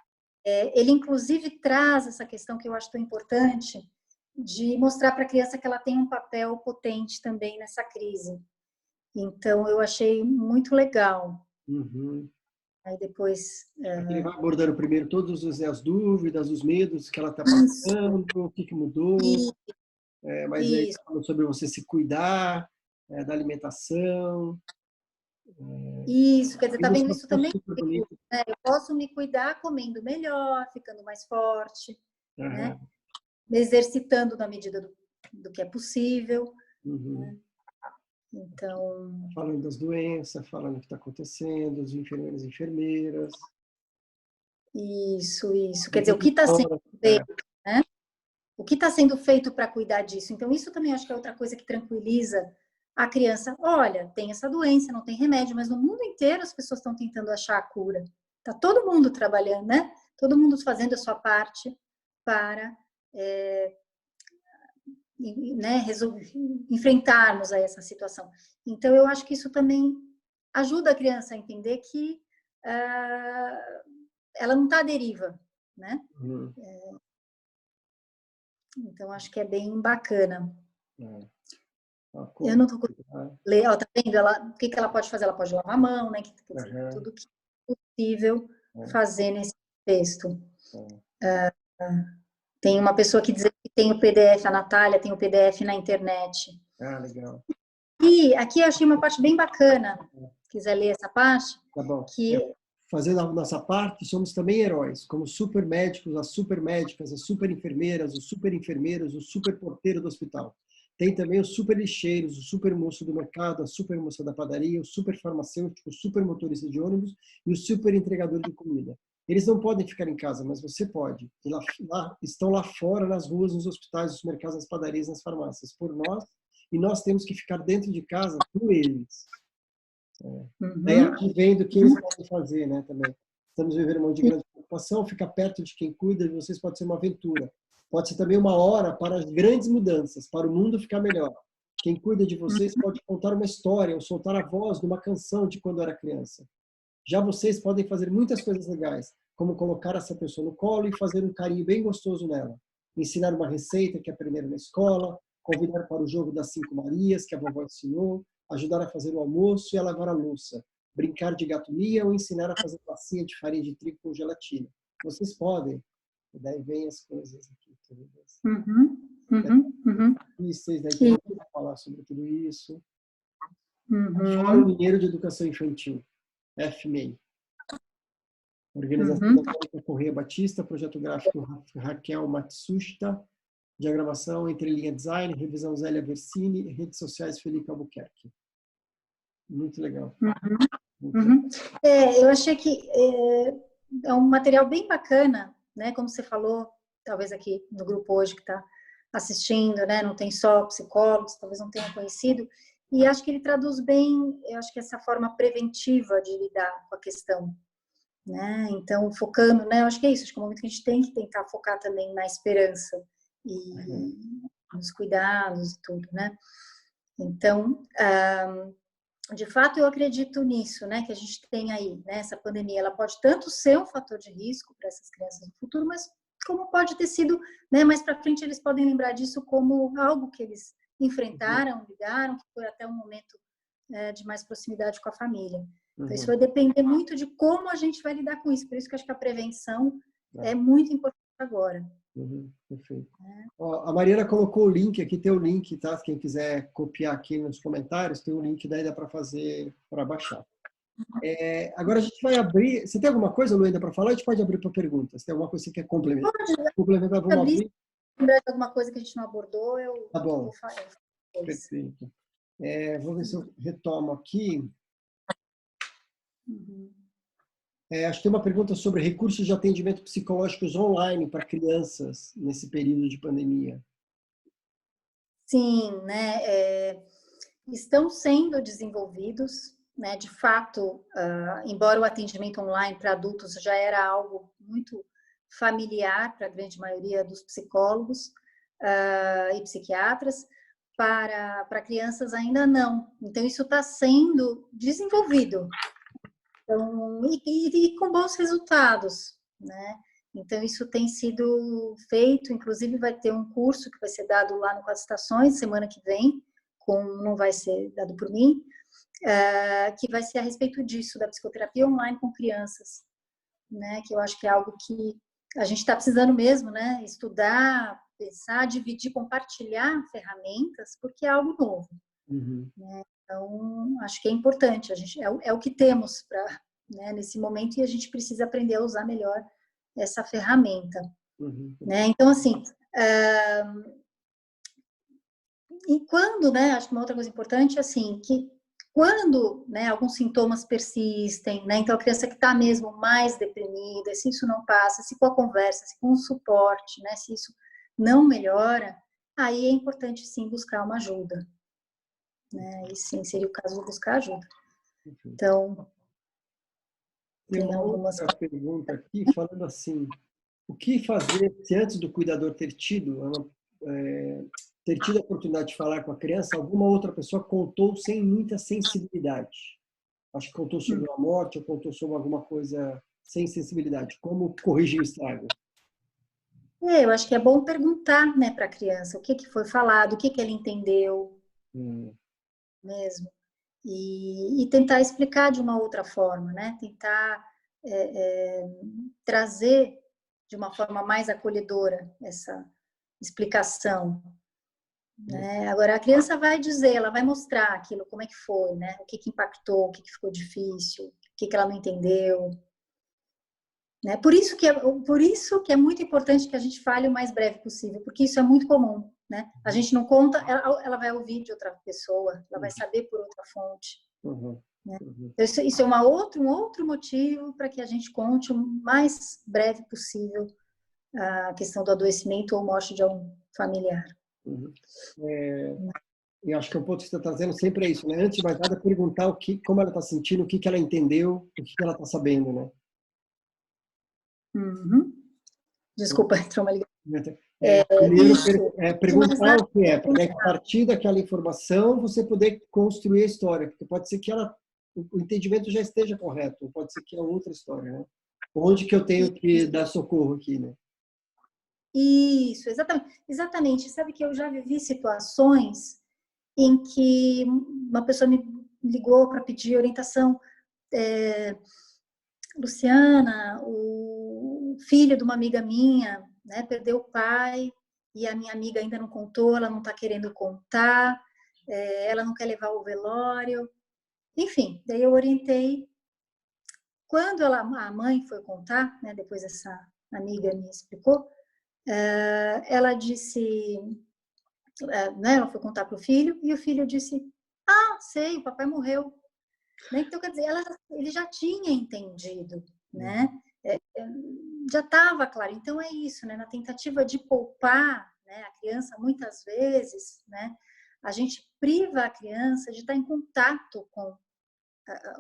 Ele inclusive traz essa questão que eu acho tão importante, de mostrar para a criança que ela tem um papel potente também nessa crise. Então, eu achei muito legal. Aí depois... Ele vai abordando primeiro todas as dúvidas, os medos que ela está passando, o que mudou. Mas aí falando sobre você se cuidar, da alimentação. Isso, quer dizer, tá vendo isso também? Né? Eu posso me cuidar comendo melhor, ficando mais forte, né? Me exercitando na medida do que é possível. Né? Então... Falando das doenças, falando o que está acontecendo, os enfermeiros e enfermeiras. Isso. Quer dizer, o que está sendo feito, né? O que está sendo feito para cuidar disso? Então, isso também acho que é outra coisa que tranquiliza a criança. Olha, tem essa doença, não tem remédio, mas no mundo inteiro as pessoas estão tentando achar a cura. Está todo mundo trabalhando, né? Todo mundo fazendo a sua parte para... né, enfrentarmos a essa situação. Então, eu acho que isso também ajuda a criança a entender que ela não está à deriva, né? Então, acho que é bem bacana. Eu não estou conseguindo ler, tá vendo? O que ela pode fazer? Ela pode lavar a mão, né? Tudo que é possível fazer nesse texto. Tem uma pessoa que diz que tem o PDF, a Natália tem o PDF na internet. Legal. E aqui eu achei uma parte bem bacana. Quiser ler essa parte? Tá bom. Que... Fazendo a nossa parte, somos também heróis, como super médicos, as super médicas, as super enfermeiras, os super enfermeiros, o super porteiro do hospital. Tem também os super lixeiros, o super moço do mercado, a super moça da padaria, o super farmacêutico, o super motorista de ônibus e o super entregador de comida. Eles não podem ficar em casa, mas você pode. Estão lá fora, nas ruas, nos hospitais, nos mercados, nas padarias, nas farmácias, por nós e nós temos que ficar dentro de casa por eles. Uhum. Daí aqui vem do que eles podem fazer, né, também. Estamos vivendo um momento de grande preocupação, ficar perto de quem cuida de vocês pode ser uma aventura. Pode ser também uma hora para as grandes mudanças, para o mundo ficar melhor. Quem cuida de vocês pode contar uma história ou soltar a voz de uma canção de quando era criança. Já vocês podem fazer muitas coisas legais, como colocar essa pessoa no colo e fazer um carinho bem gostoso nela. Ensinar uma receita que aprenderam na escola, convidar para o jogo das 5 Marias, que a vovó ensinou, ajudar a fazer o almoço e a lavar a louça, brincar de gato-mia ou ensinar a fazer massinha de farinha de trigo com gelatina. Vocês podem. E daí vem as coisas aqui. E vocês daí também vão falar sobre tudo isso. Fórum Mineiro de Educação Infantil, FMEI. Organização da Mônica Correia Batista, projeto gráfico Raquel Matsushita, diagramação Entrelinha Design, revisão Zélia Versini, redes sociais Felipe Albuquerque. Muito legal. Muito legal. Eu achei que é um material bem bacana, né? Como você falou, talvez aqui no grupo hoje que está assistindo, né? Não tem só psicólogos, talvez não tenham conhecido. E acho que ele traduz bem, eu acho que essa forma preventiva de lidar com a questão, né? Então, focando, né? Eu acho que é isso, acho que é um momento que a gente tem que tentar focar também na esperança e nos cuidados e tudo, né? Então, de fato, eu acredito nisso, né? Que a gente tem aí, né? Essa pandemia, ela pode tanto ser um fator de risco para essas crianças no futuro, mas como pode ter sido, né? Mais para frente eles podem lembrar disso como algo que eles enfrentaram, lidaram, que foi até um momento de mais proximidade com a família. Então, isso vai depender muito de como a gente vai lidar com isso. Por isso que eu acho que a prevenção é muito importante agora. Perfeito. Ó, a Mariana colocou o link, aqui tem o link, tá? Quem quiser copiar aqui nos comentários, tem o link, daí dá para fazer, para baixar. Agora a gente vai abrir. Você tem alguma coisa, Lu, ainda para falar? A gente pode abrir para perguntas. Tem alguma coisa que você quer complementar? Complementar, vamos abrir. Se alguma coisa que a gente não abordou, eu vou falar. Perfeito. Vou ver se eu retomo aqui. Acho que tem uma pergunta sobre recursos de atendimento psicológicos online para crianças nesse período de pandemia. Sim, né? Estão sendo desenvolvidos, né? De fato, embora o atendimento online para adultos já era algo muito familiar para a grande maioria dos psicólogos e psiquiatras, para crianças ainda não. Então, isso está sendo desenvolvido. Então, e com bons resultados, né? Então, isso tem sido feito, inclusive vai ter um curso que vai ser dado lá no Quatro Estações, semana que vem, não vai ser dado por mim, que vai ser a respeito disso, da psicoterapia online com crianças, né? Que eu acho que é algo que a gente está precisando mesmo, né? Estudar, pensar, dividir, compartilhar ferramentas, porque é algo novo. Né? Então, acho que é importante. A gente, é o que temos né, nesse momento e a gente precisa aprender a usar melhor essa ferramenta. Né? Então, assim, e quando, né, acho que uma outra coisa importante é assim, que quando, né, alguns sintomas persistem, né, então a criança que está mesmo mais deprimida, se isso não passa, se com a conversa, se com o suporte, né, se isso não melhora, aí é importante sim buscar uma ajuda. Né? E sim, seria o caso de buscar ajuda. Então, tem uma outra pergunta aqui falando assim: o que fazer se antes do cuidador ter tido a oportunidade de falar com a criança, alguma outra pessoa contou sem muita sensibilidade? Acho que contou sobre uma morte ou contou sobre alguma coisa sem sensibilidade. Como corrigir o estrago? Eu acho que é bom perguntar, né, para a criança o que foi falado, o que ela entendeu. Mesmo, e tentar explicar de uma outra forma, né? Tentar trazer de uma forma mais acolhedora essa explicação. Né? Agora, a criança vai dizer, ela vai mostrar aquilo, como é que foi, né? O que impactou, o que ficou difícil, o que ela não entendeu. Né? Por isso que é muito importante que a gente fale o mais breve possível, porque isso é muito comum. Né? A gente não conta, ela vai ouvir de outra pessoa, ela vai saber por outra fonte. Né? Então, isso é um outro motivo para que a gente conte o mais breve possível a questão do adoecimento ou morte de algum familiar. E acho que o ponto que você está trazendo sempre é isso, né? Antes de mais nada, perguntar como ela está sentindo, o que ela entendeu, o que ela está sabendo, né? Uhum. Desculpa, entrou uma ligação. Primeiro, Isso. perguntar o que é, para daí, a partir daquela informação, você poder construir a história, porque pode ser que o entendimento já esteja correto, pode ser que é outra história, né? Onde que eu tenho que dar socorro aqui, né? Isso, exatamente. Exatamente. Sabe que eu já vivi situações em que uma pessoa me ligou para pedir orientação. Luciana, o filho de uma amiga minha, né, perdeu o pai e a minha amiga ainda não contou, ela não está querendo contar, ela não quer levar o velório. Enfim, daí eu orientei. Quando a mãe foi contar, né, depois essa amiga me explicou, ela disse, né, ela foi contar para o filho e o filho disse: ah, sei, o papai morreu. Então, quer dizer, ele já tinha entendido, né? Já estava claro. Então, é isso, né? Na tentativa de poupar, né, a criança, muitas vezes, né, a gente priva a criança de estar em contato com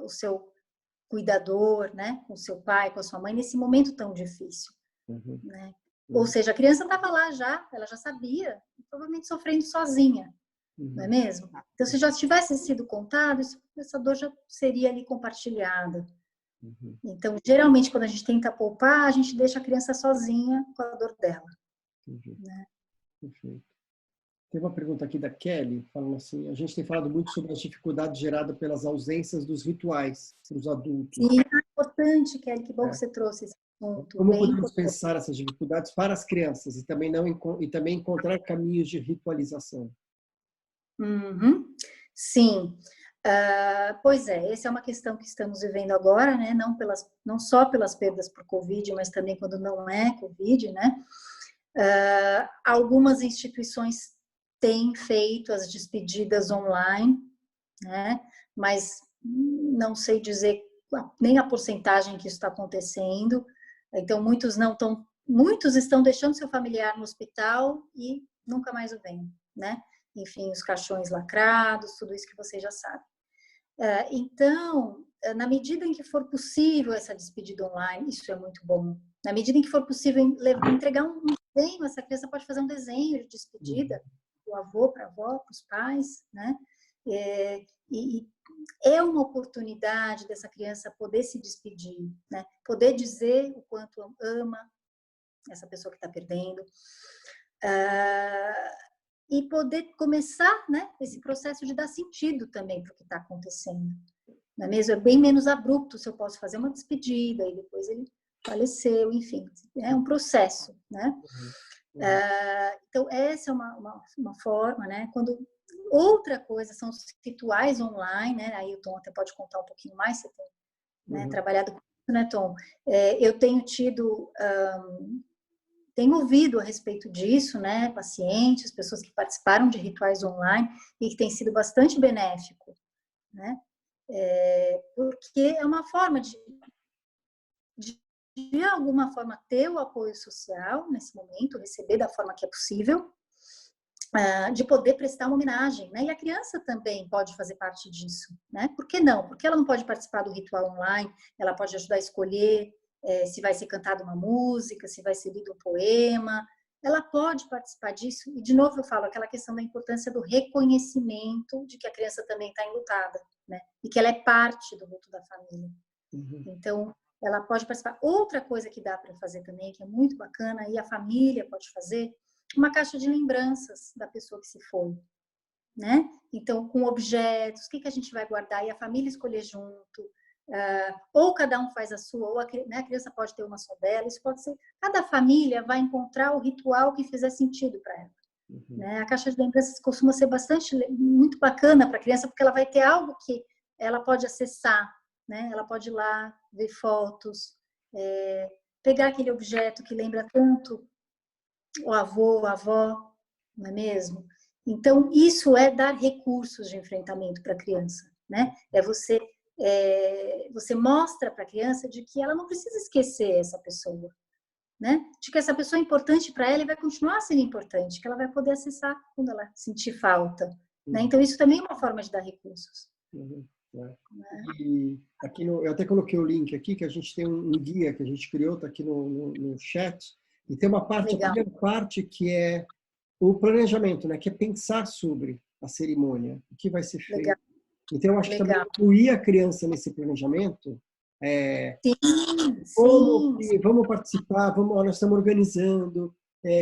o seu cuidador, né, com o seu pai, com a sua mãe, nesse momento tão difícil. Né? Ou seja, a criança estava lá já, ela já sabia, provavelmente sofrendo sozinha. Não é mesmo? Então, se já tivesse sido contado, essa dor já seria ali compartilhada. Então, geralmente, quando a gente tenta poupar, a gente deixa a criança sozinha com a dor dela. Né? Perfeito. Tem uma pergunta aqui da Kelly, falando assim, a gente tem falado muito sobre as dificuldades geradas pelas ausências dos rituais para os adultos. Sim, é importante, Kelly, que bom que você trouxe esse ponto. Como podemos pensar essas dificuldades para as crianças e também encontrar caminhos de ritualização? Sim, pois é, essa é uma questão que estamos vivendo agora, né? Não só pelas perdas por Covid, mas também quando não é Covid, né? Algumas instituições têm feito as despedidas online, né? Mas não sei dizer nem a porcentagem que isso está acontecendo. Então, muitos estão deixando seu familiar no hospital e nunca mais o veem, né? Enfim, os caixões lacrados, tudo isso que vocês já sabem. Então, na medida em que for possível essa despedida online, isso é muito bom. Na medida em que for possível entregar um desenho, essa criança pode fazer um desenho de despedida, do avô para a avó, para os pais, né? E é uma oportunidade dessa criança poder se despedir, né? Poder dizer o quanto ama essa pessoa que está perdendo. E poder começar, né, esse processo de dar sentido também para o que está acontecendo. Não é mesmo? É bem menos abrupto se eu posso fazer uma despedida e depois ele faleceu, enfim. É um processo, né? Então, essa é uma forma, né? Outra coisa são os rituais online, né? Aí o Tom até pode contar um pouquinho mais, você tem, né, trabalhado com isso, né, Tom? Eu tenho tenho ouvido a respeito disso, né, pacientes, pessoas que participaram de rituais online e que tem sido bastante benéfico, né, porque é uma forma de alguma forma ter o apoio social nesse momento, receber da forma que é possível, de poder prestar uma homenagem, né, e a criança também pode fazer parte disso, né, por que não? Porque ela não pode participar do ritual online, ela pode ajudar a escolher se vai ser cantada uma música, se vai ser lido um poema, ela pode participar disso. E, de novo, eu falo aquela questão da importância do reconhecimento de que a criança também está enlutada, né? E que ela é parte do luto da família. Então, ela pode participar. Outra coisa que dá para fazer também, que é muito bacana, e a família pode fazer, uma caixa de lembranças da pessoa que se foi, né? Então, com objetos, o que a gente vai guardar? E a família escolher junto. Ou cada um faz a sua, ou né, a criança pode ter uma só dela, isso pode ser, cada família vai encontrar o ritual que fizer sentido para ela. Né? A caixa de lembranças costuma ser muito bacana para a criança, porque ela vai ter algo que ela pode acessar, né? Ela pode ir lá, ver fotos, pegar aquele objeto que lembra tanto o avô, a avó, não é mesmo? Então, isso é dar recursos de enfrentamento para a criança, né? Você mostra para a criança de que ela não precisa esquecer essa pessoa, né? De que essa pessoa é importante para ela e vai continuar sendo importante, que ela vai poder acessar quando ela sentir falta, né? Então, isso também é uma forma de dar recursos. Né? E aqui eu até coloquei o link aqui, que a gente tem um guia que a gente criou, está aqui no chat, e tem uma parte, Legal. a primeira parte, que é o planejamento, né? Que é pensar sobre a cerimônia, o que vai ser feito. Legal. Então, eu acho que também Legal. incluir a criança nesse planejamento, Sim. vamos participar, nós estamos organizando,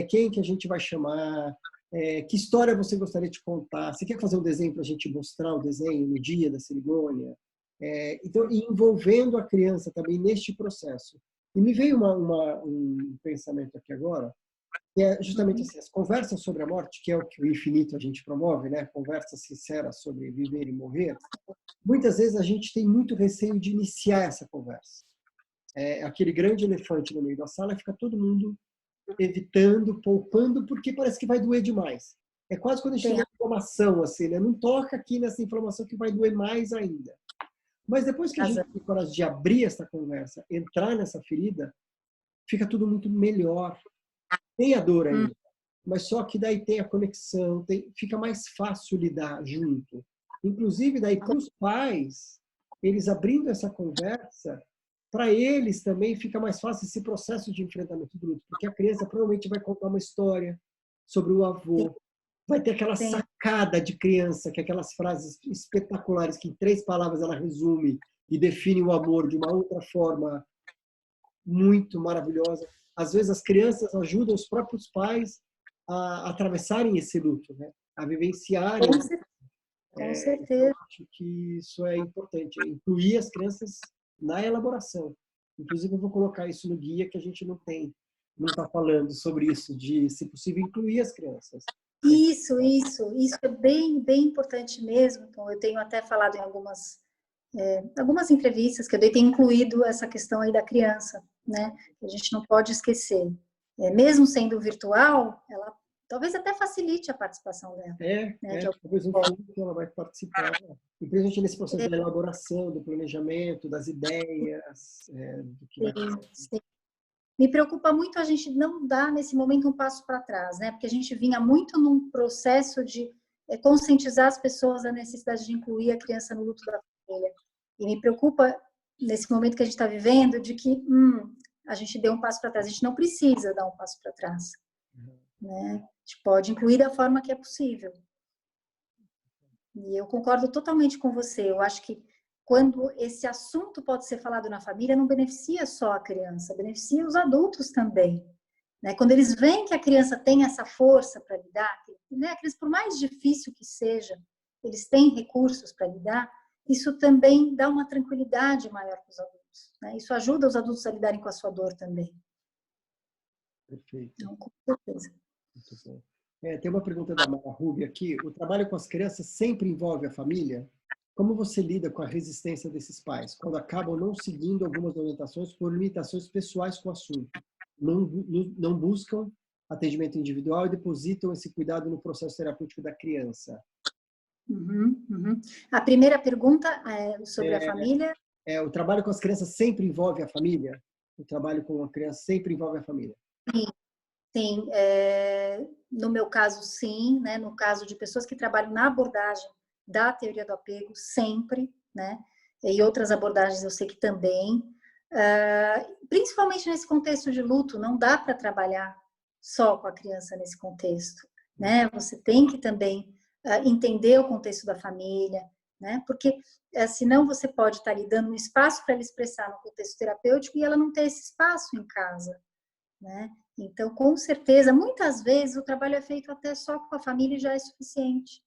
quem que a gente vai chamar, que história você gostaria de contar, você quer fazer um desenho para a gente mostrar o desenho no dia da cerimônia? Então, envolvendo a criança também neste processo. E me veio um pensamento aqui agora, que é justamente assim, as conversas sobre a morte, que é o que o Infinito a gente promove, né? Conversas sinceras sobre viver e morrer. Muitas vezes a gente tem muito receio de iniciar essa conversa. Aquele grande elefante no meio da sala, fica todo mundo evitando, poupando, porque parece que vai doer demais. É quase quando a gente tem uma inflamação, assim, né? Não toca aqui nessa inflamação que vai doer mais ainda. Mas depois que a gente tem coragem de abrir essa conversa, entrar nessa ferida, fica tudo muito melhor. Tem a dor ainda, mas só que daí tem a conexão, fica mais fácil lidar junto. Inclusive, daí para os pais, eles abrindo essa conversa, para eles também fica mais fácil esse processo de enfrentamento do luto, porque a criança provavelmente vai contar uma história sobre o avô, vai ter aquela sacada de criança, que é aquelas frases espetaculares que em 3 palavras ela resume e define o amor de uma outra forma muito maravilhosa. Às vezes as crianças ajudam os próprios pais a atravessarem esse luto, né? A vivenciarem. Com certeza. Eu acho que isso é importante, incluir as crianças na elaboração. Inclusive, eu vou colocar isso no guia, que a gente não está falando sobre isso, de, se possível, incluir as crianças. Isso é bem, bem importante mesmo. Então, eu tenho até falado em algumas entrevistas que eu dei, tenho incluído essa questão aí da criança, né? A gente não pode esquecer. Mesmo sendo virtual, ela talvez até facilite a participação dela. Talvez um pouco que ela vai participar. E principalmente nesse processo da elaboração, do planejamento, das ideias, do que vai fazer. Sim. Me preocupa muito a gente não dar, nesse momento, um passo para trás, né? Porque a gente vinha muito num processo de conscientizar as pessoas da necessidade de incluir a criança no luto da família. E me preocupa, nesse momento que a gente está vivendo, de que a gente deu um passo para trás. A gente não precisa dar um passo para trás. Né? A gente pode incluir da forma que é possível. E eu concordo totalmente com você. Eu acho que quando esse assunto pode ser falado na família, não beneficia só a criança, beneficia os adultos também. Né? Quando eles veem que a criança tem essa força para lidar, né? A criança, por mais difícil que seja, eles têm recursos para lidar, isso também dá uma tranquilidade maior para os adultos. Né? Isso ajuda os adultos a lidarem com a sua dor também. Perfeito. Então, com certeza. Muito bom. Tem uma pergunta da Mara Rubi aqui. O trabalho com as crianças sempre envolve a família? Como você lida com a resistência desses pais, quando acabam não seguindo algumas orientações por limitações pessoais com o assunto? Não buscam atendimento individual e depositam esse cuidado no processo terapêutico da criança. A primeira pergunta é sobre a família. O trabalho com as crianças sempre envolve a família? O trabalho com a criança sempre envolve a família? Sim. No meu caso, sim. Né? No caso de pessoas que trabalham na abordagem da teoria do apego, sempre. Né? E outras abordagens eu sei que também. Principalmente nesse contexto de luto, não dá para trabalhar só com a criança nesse contexto. Né? Você tem que também entender o contexto da família, né? Porque senão você pode estar lhe dando um espaço para ela expressar no contexto terapêutico e ela não ter esse espaço em casa, né? Então, com certeza, muitas vezes o trabalho é feito até só com a família e já é suficiente.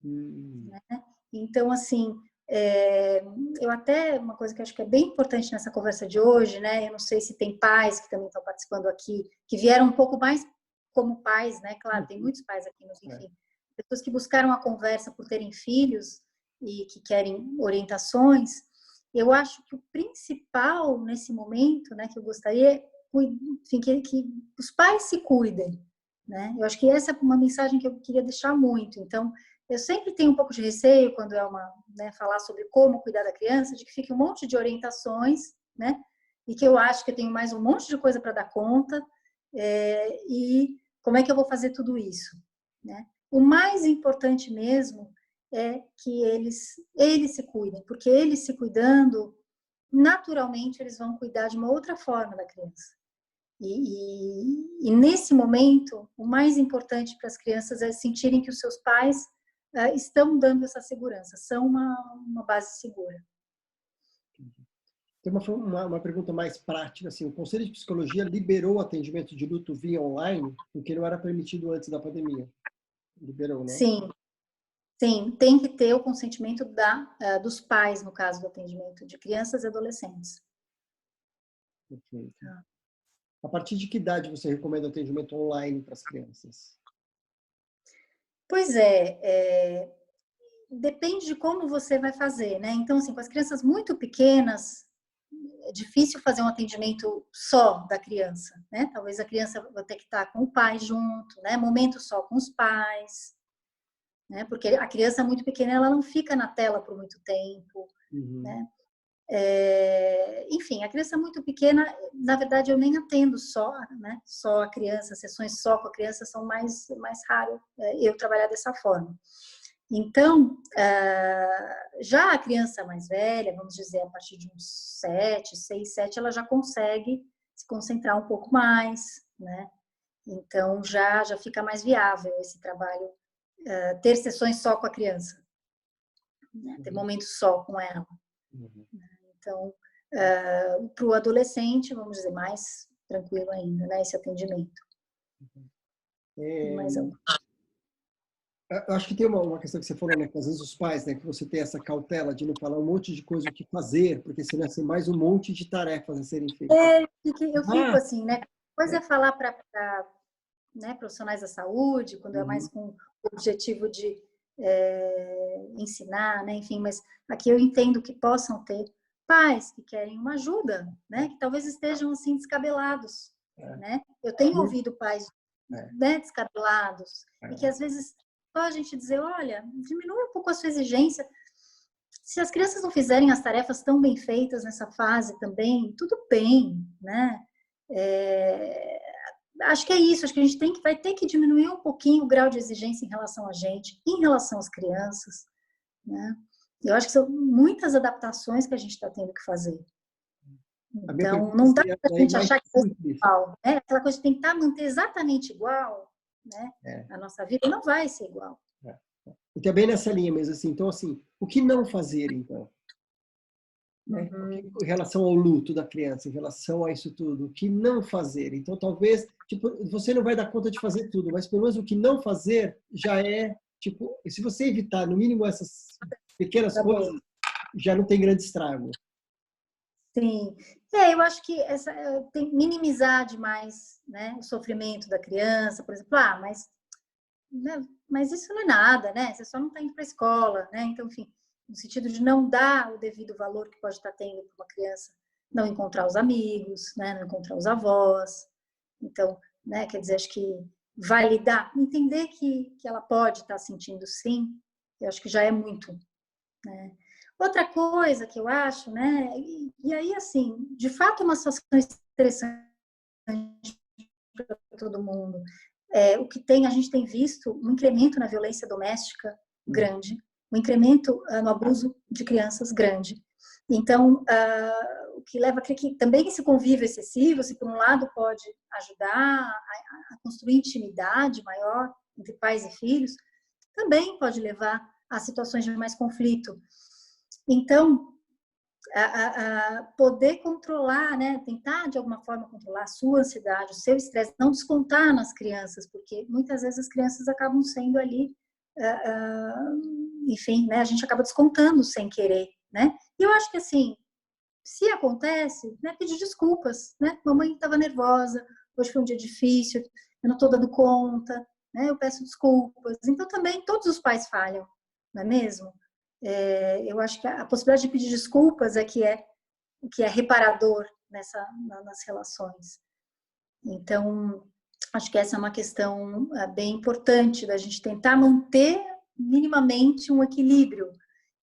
Né? Então, assim, eu até, uma coisa que eu acho que é bem importante nessa conversa de hoje, né? Eu não sei se tem pais que também estão participando aqui, que vieram um pouco mais como pais, né? Claro, tem muitos pais aqui, mas enfim. Pessoas que buscaram a conversa por terem filhos e que querem orientações. Eu acho que o principal nesse momento, né, que eu gostaria, enfim, que os pais se cuidem, né? Eu acho que essa é uma mensagem que eu queria deixar muito. Então, eu sempre tenho um pouco de receio quando falar sobre como cuidar da criança, de que fique um monte de orientações, né? E que eu acho que eu tenho mais um monte de coisa para dar conta, e como é que eu vou fazer tudo isso, né? o mais importante mesmo é que eles se cuidem, porque eles se cuidando, naturalmente eles vão cuidar de uma outra forma da criança. E nesse momento, o mais importante para as crianças é sentirem que os seus pais estão dando essa segurança, são uma base segura. Tem uma pergunta mais prática, assim, o Conselho de Psicologia liberou o atendimento de luto via online, porque não era permitido antes da pandemia. Liberou, né? Sim, tem que ter o consentimento dos pais, no caso do atendimento de crianças e adolescentes. Perfeito. A partir de que idade você recomenda atendimento online para as crianças? Pois depende de como você vai fazer, né? Então, assim, com as crianças muito pequenas, é difícil fazer um atendimento só da criança, né? Talvez a criança vai ter que estar com o pai junto, né? Momento só com os pais, né? Porque a criança muito pequena, ela não fica na tela por muito tempo, né? Enfim, a criança muito pequena, na verdade, eu nem atendo só, né? Só a criança, sessões só com a criança são mais raro eu trabalhar dessa forma. Então, já a criança mais velha, vamos dizer, a partir de uns 6, 7, ela já consegue se concentrar um pouco mais, né? Então, já fica mais viável esse trabalho, ter sessões só com a criança, né? Ter momentos só com ela. Então, para o adolescente, vamos dizer, mais tranquilo ainda, né? Esse atendimento. Mais amplo. Eu acho que tem uma questão que você falou, né? Que às vezes os pais, né? Que você tem essa cautela de não falar um monte de coisa o que fazer, porque senão é mais um monte de tarefas a serem feitas. Eu fico assim, né? Coisa é falar para né, profissionais da saúde, quando é mais com o objetivo de ensinar, né? Enfim, mas aqui eu entendo que possam ter pais que querem uma ajuda, né? Que talvez estejam assim descabelados, né? Eu tenho ouvido pais né, descabelados e que às vezes só a gente dizer, olha, diminui um pouco a sua exigência. Se as crianças não fizerem as tarefas tão bem feitas nessa fase também, tudo bem, né? Acho que é isso, acho que a gente vai ter que diminuir um pouquinho o grau de exigência em relação a gente, em relação às crianças, né? Eu acho que são muitas adaptações que a gente está tendo que fazer. Então, não dá para a gente achar que é igual, né? Aquela coisa de tentar manter exatamente igual, né? A nossa vida não vai ser igual. E também nessa linha mesmo, assim, então, assim, o que não fazer, então? Né? Em relação ao luto da criança, em relação a isso tudo, o que não fazer? Então, talvez, tipo, você não vai dar conta de fazer tudo, mas pelo menos o que não fazer já é, tipo, se você evitar, no mínimo, essas pequenas coisas, já não tem grande estrago. Sim. Eu acho que tem minimizar demais, né, o sofrimento da criança, por exemplo, mas isso não é nada, né? Você só não está indo para a escola, né? Então, enfim, no sentido de não dar o devido valor que pode estar tendo para uma criança, não encontrar os amigos, né? Não encontrar os avós. Então, né? Quer dizer, acho que validar, entender que ela pode estar sentindo sim, eu acho que já é muito, né? Outra coisa que eu acho, né? E aí, assim, de fato, é uma situação interessante para todo mundo. A gente tem visto um incremento na violência doméstica grande, um incremento no abuso de crianças grande. Então, o que leva a crer que também esse convívio excessivo, se por um lado pode ajudar a construir intimidade maior entre pais e filhos, também pode levar a situações de mais conflito. Então, poder controlar, né, tentar de alguma forma controlar a sua ansiedade, o seu estresse, não descontar nas crianças, porque muitas vezes as crianças acabam sendo ali, enfim, né, a gente acaba descontando sem querer, né? E eu acho que assim, se acontece, né, pedir desculpas, né? Mamãe estava nervosa, hoje foi um dia difícil, eu não estou dando conta, né? Eu peço desculpas. Então também todos os pais falham, não é mesmo? Eu acho que a possibilidade de pedir desculpas é que é reparador nas relações. Então, acho que essa é uma questão bem importante da gente tentar manter minimamente um equilíbrio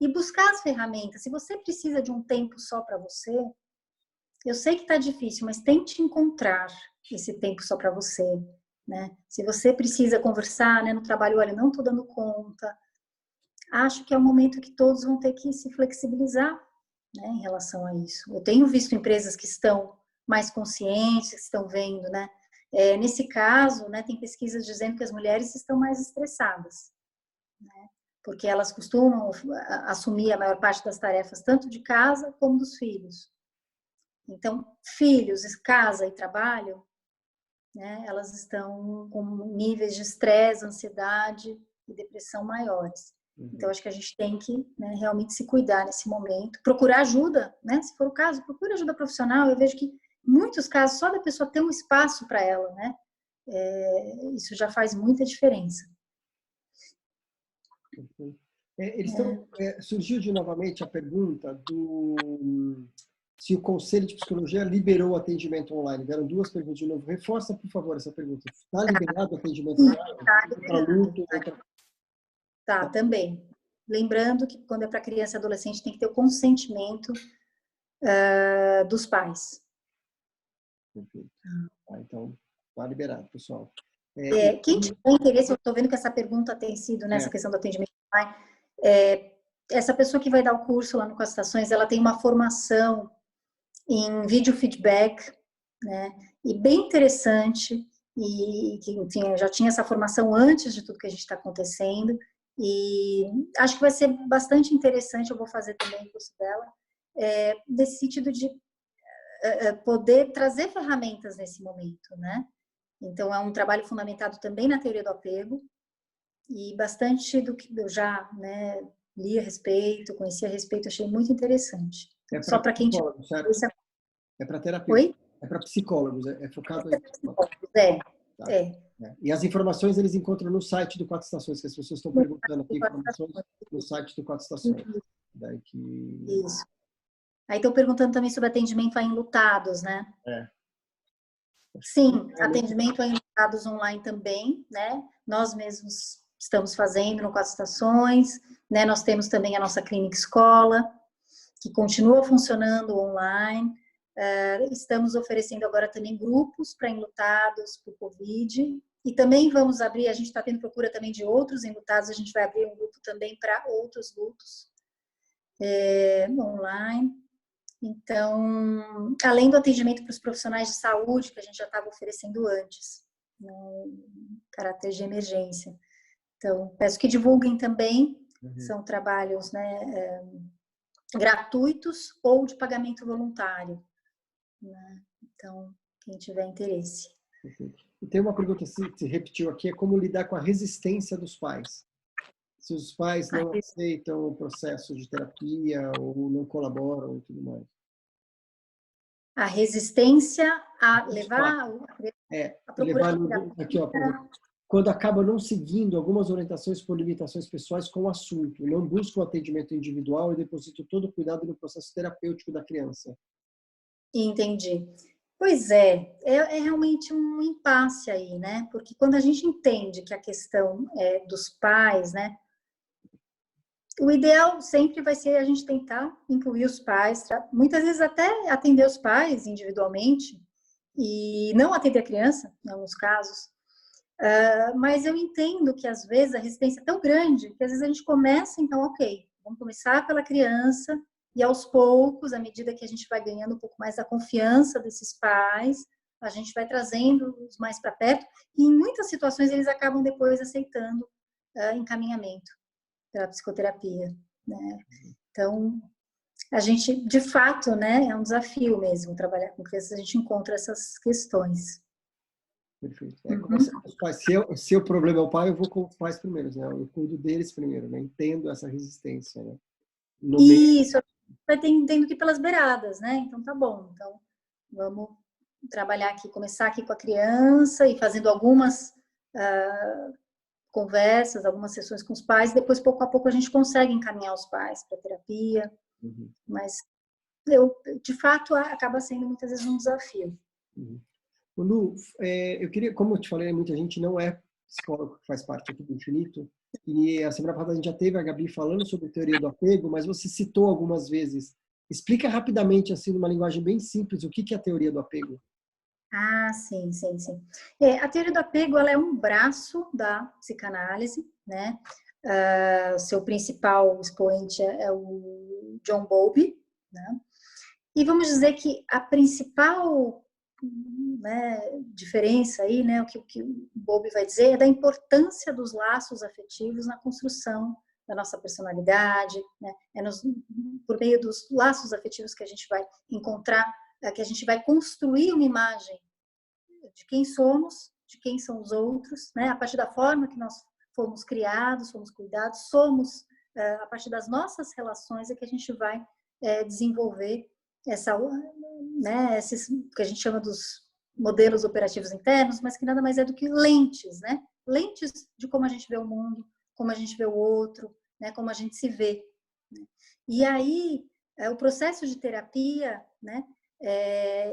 e buscar as ferramentas. Se você precisa de um tempo só para você, eu sei que está difícil, mas tente encontrar esse tempo só para você, né? Se você precisa conversar, né, no trabalho, olha, não estou dando conta, acho que é um momento que todos vão ter que se flexibilizar, né, em relação a isso. Eu tenho visto empresas que estão mais conscientes, que estão vendo, né? Nesse caso, né, tem pesquisas dizendo que as mulheres estão mais estressadas, né? Porque elas costumam assumir a maior parte das tarefas, tanto de casa como dos filhos. Então, filhos, casa e trabalho, né, elas estão com níveis de estresse, ansiedade e depressão maiores. Então, acho que a gente tem que, né, realmente se cuidar nesse momento, procurar ajuda, né? Se for o caso, procure ajuda profissional. Eu vejo que, em muitos casos, só da pessoa ter um espaço para ela, né? Isso já faz muita diferença. Surgiu novamente a pergunta se o Conselho de Psicologia liberou o atendimento online. Deram duas perguntas de novo. Reforça, por favor, essa pergunta. Está liberado o atendimento online? Está liberado. Tá, também. Lembrando que quando é para criança e adolescente tem que ter o consentimento dos pais. Perfeito. Então, está liberado, pessoal. Quem tiver interesse, eu estou vendo que essa pergunta tem sido nessa questão do atendimento online. Essa pessoa que vai dar o curso lá no Capacitações, ela tem uma formação em vídeo feedback, né? E bem interessante, e que, enfim, eu já tinha essa formação antes de tudo que a gente está acontecendo, e acho que vai ser bastante interessante, eu vou fazer também o curso dela, nesse sentido de poder trazer ferramentas nesse momento, né? Então, é um trabalho fundamentado também na teoria do apego, e bastante do que eu já, né, li a respeito, conheci a respeito, achei muito interessante. Então, só para quem tiver... É para terapia. Oi? É para psicólogos, é focado em psicólogos. E as informações eles encontram no site do Quatro Estações, que as pessoas estão perguntando aqui, informações no site do Quatro Estações. Daí que... Isso. Aí estão perguntando também sobre atendimento a enlutados, né? Sim, atendimento a enlutados online também, né? Nós mesmos estamos fazendo no Quatro Estações, né? Nós temos também a nossa clínica escola, que continua funcionando online. Estamos oferecendo agora também grupos para enlutados por Covid. E também vamos abrir, a gente está tendo procura também de outros enlutados, a gente vai abrir um grupo também para outros lutos online. Então, além do atendimento para os profissionais de saúde, que a gente já estava oferecendo antes, em caráter de emergência. Então, peço que divulguem também, são trabalhos, né, gratuitos ou de pagamento voluntário, né? Então, quem tiver interesse. E tem uma pergunta que se repetiu aqui, é como lidar com a resistência dos pais. Se os pais não aceitam o processo de terapia ou não colaboram e tudo mais. A resistência a levar... Aqui, ó, quando acaba não seguindo algumas orientações por limitações pessoais com o assunto, não busca o atendimento individual e deposita todo o cuidado no processo terapêutico da criança. Entendi. Pois é realmente um impasse aí, né? Porque quando a gente entende que a questão é dos pais, né? O ideal sempre vai ser a gente tentar incluir os pais, muitas vezes até atender os pais individualmente e não atender a criança, em alguns casos. Mas eu entendo que às vezes a resistência é tão grande que às vezes a gente começa, então, ok, vamos começar pela criança e aos poucos, à medida que a gente vai ganhando um pouco mais da confiança desses pais, a gente vai trazendo os mais para perto e em muitas situações eles acabam depois aceitando encaminhamento para psicoterapia, né? Então, a gente, de fato, né, é um desafio mesmo trabalhar com crianças, a gente encontra essas questões. Perfeito. Se o problema é o pai, eu vou com os pais primeiro, né? Eu cuido deles primeiro, né? Entendo essa resistência, né? Isso, vai tendo que ir pelas beiradas, né? Então, tá bom. Então, vamos trabalhar aqui, começar aqui com a criança e fazendo algumas conversas, algumas sessões com os pais, depois, pouco a pouco, a gente consegue encaminhar os pais para terapia, mas, de fato, acaba sendo muitas vezes um desafio. Lu, eu queria, como eu te falei, muita gente não é psicólogo que faz parte aqui do Infinito, e a semana passada a gente já teve a Gabi falando sobre teoria do apego, mas você citou algumas vezes. Explica rapidamente, assim, numa linguagem bem simples, o que é a teoria do apego. Ah, sim, sim, sim. A teoria do apego, ela é um braço da psicanálise, né? O seu principal expoente é o John Bowlby, né? E vamos dizer que a principal, né, diferença aí, né, o que o Bowlby vai dizer é da importância dos laços afetivos na construção da nossa personalidade, né? Por meio dos laços afetivos que a gente vai encontrar, que a gente vai construir uma imagem de quem somos, de quem são os outros, né? A partir da forma que nós fomos criados, fomos cuidados, somos, a partir das nossas relações é que a gente vai desenvolver esses que a gente chama dos modelos operativos internos, mas que nada mais é do que lentes, né? Lentes de como a gente vê o mundo, como a gente vê o outro, né? Como a gente se vê. E aí, o processo de terapia, né?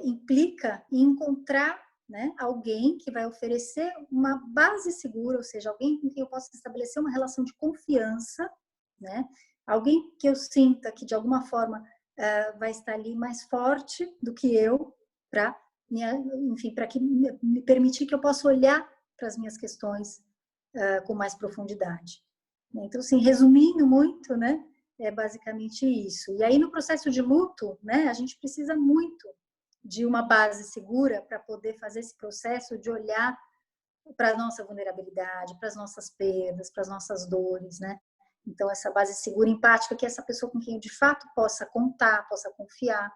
Implica em encontrar, né, alguém que vai oferecer uma base segura, ou seja, alguém com quem eu possa estabelecer uma relação de confiança, né? Alguém que eu sinta que de alguma forma vai estar ali mais forte do que eu, para que me permitir que eu possa olhar para as minhas questões com mais profundidade. Então, assim, resumindo muito, né, é basicamente isso. E aí, no processo de luto, né, a gente precisa muito de uma base segura para poder fazer esse processo de olhar para a nossa vulnerabilidade, para as nossas perdas, para as nossas dores, né? Então, essa base segura, empática, que é essa pessoa com quem eu de fato possa contar, possa confiar,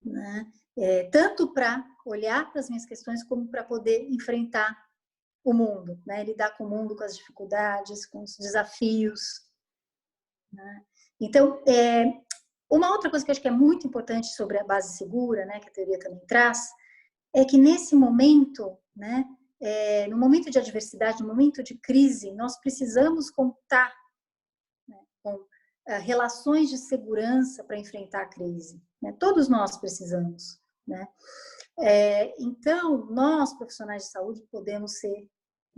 né? Tanto para olhar para as minhas questões, como para poder enfrentar o mundo, né? Lidar com o mundo, com as dificuldades, com os desafios, né? Então, uma outra coisa que eu acho que é muito importante sobre a base segura, né, que a teoria também traz, é que nesse momento, né, no momento de adversidade, no momento de crise, nós precisamos contar, né, com relações de segurança para enfrentar a crise, né? Todos nós precisamos, né? Então, nós, profissionais de saúde, podemos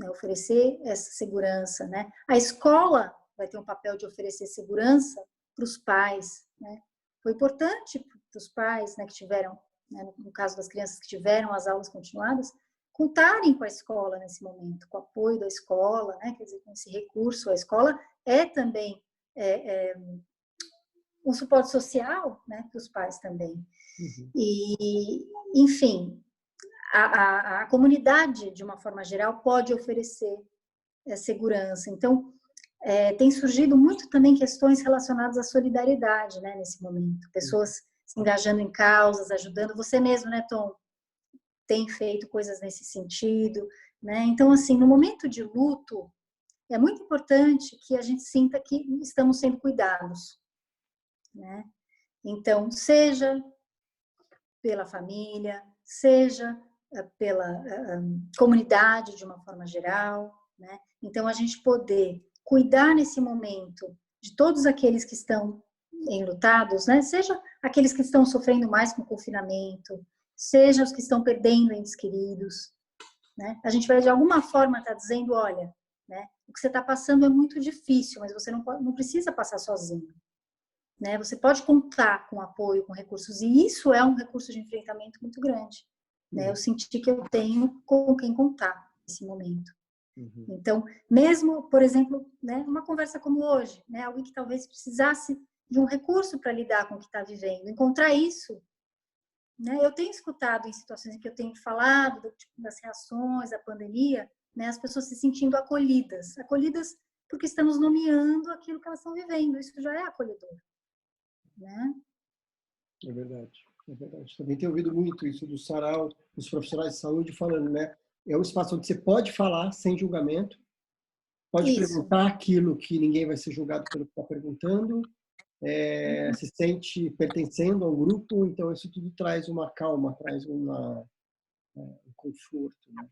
oferecer essa segurança, né? A escola vai ter um papel de oferecer segurança para os pais, né? Foi importante para os pais, né, que tiveram, né, no caso das crianças que tiveram as aulas continuadas, contarem com a escola nesse momento, com o apoio da escola, né? Quer dizer, com esse recurso. A escola é também um suporte social, né, para os pais também. Uhum. E, enfim, a comunidade, de uma forma geral, pode oferecer segurança. Então, tem surgido muito também questões relacionadas à solidariedade, né, nesse momento. Pessoas se engajando em causas, ajudando. Você mesmo, né, Tom, tem feito coisas nesse sentido, né? Então, assim, no momento de luto, é muito importante que a gente sinta que estamos sendo cuidados, né? Então, seja pela família, seja pela comunidade de uma forma geral, né? Então, a gente poder cuidar nesse momento de todos aqueles que estão enlutados, né? Seja aqueles que estão sofrendo mais com o confinamento, seja os que estão perdendo entes queridos, né? A gente vai, de alguma forma, estar dizendo, olha, né, o que você está passando é muito difícil, mas você não precisa passar sozinho, né? Você pode contar com apoio, com recursos, e isso é um recurso de enfrentamento muito grande, né? Eu senti que eu tenho com quem contar nesse momento. Uhum. Então, mesmo, por exemplo, né, uma conversa como hoje, né, alguém que talvez precisasse de um recurso para lidar com o que está vivendo, encontrar isso, né? Eu tenho escutado em situações em que eu tenho falado das reações à pandemia, né, as pessoas se sentindo acolhidas porque estamos nomeando aquilo que elas estão vivendo, isso já é acolhedor, né? É verdade, é verdade. Também tenho ouvido muito isso do sarau, dos profissionais de saúde falando, né? É um espaço onde você pode falar sem julgamento, pode perguntar aquilo que ninguém vai ser julgado pelo que está perguntando, se sente pertencendo a um grupo, então isso tudo traz uma calma, traz um conforto, né?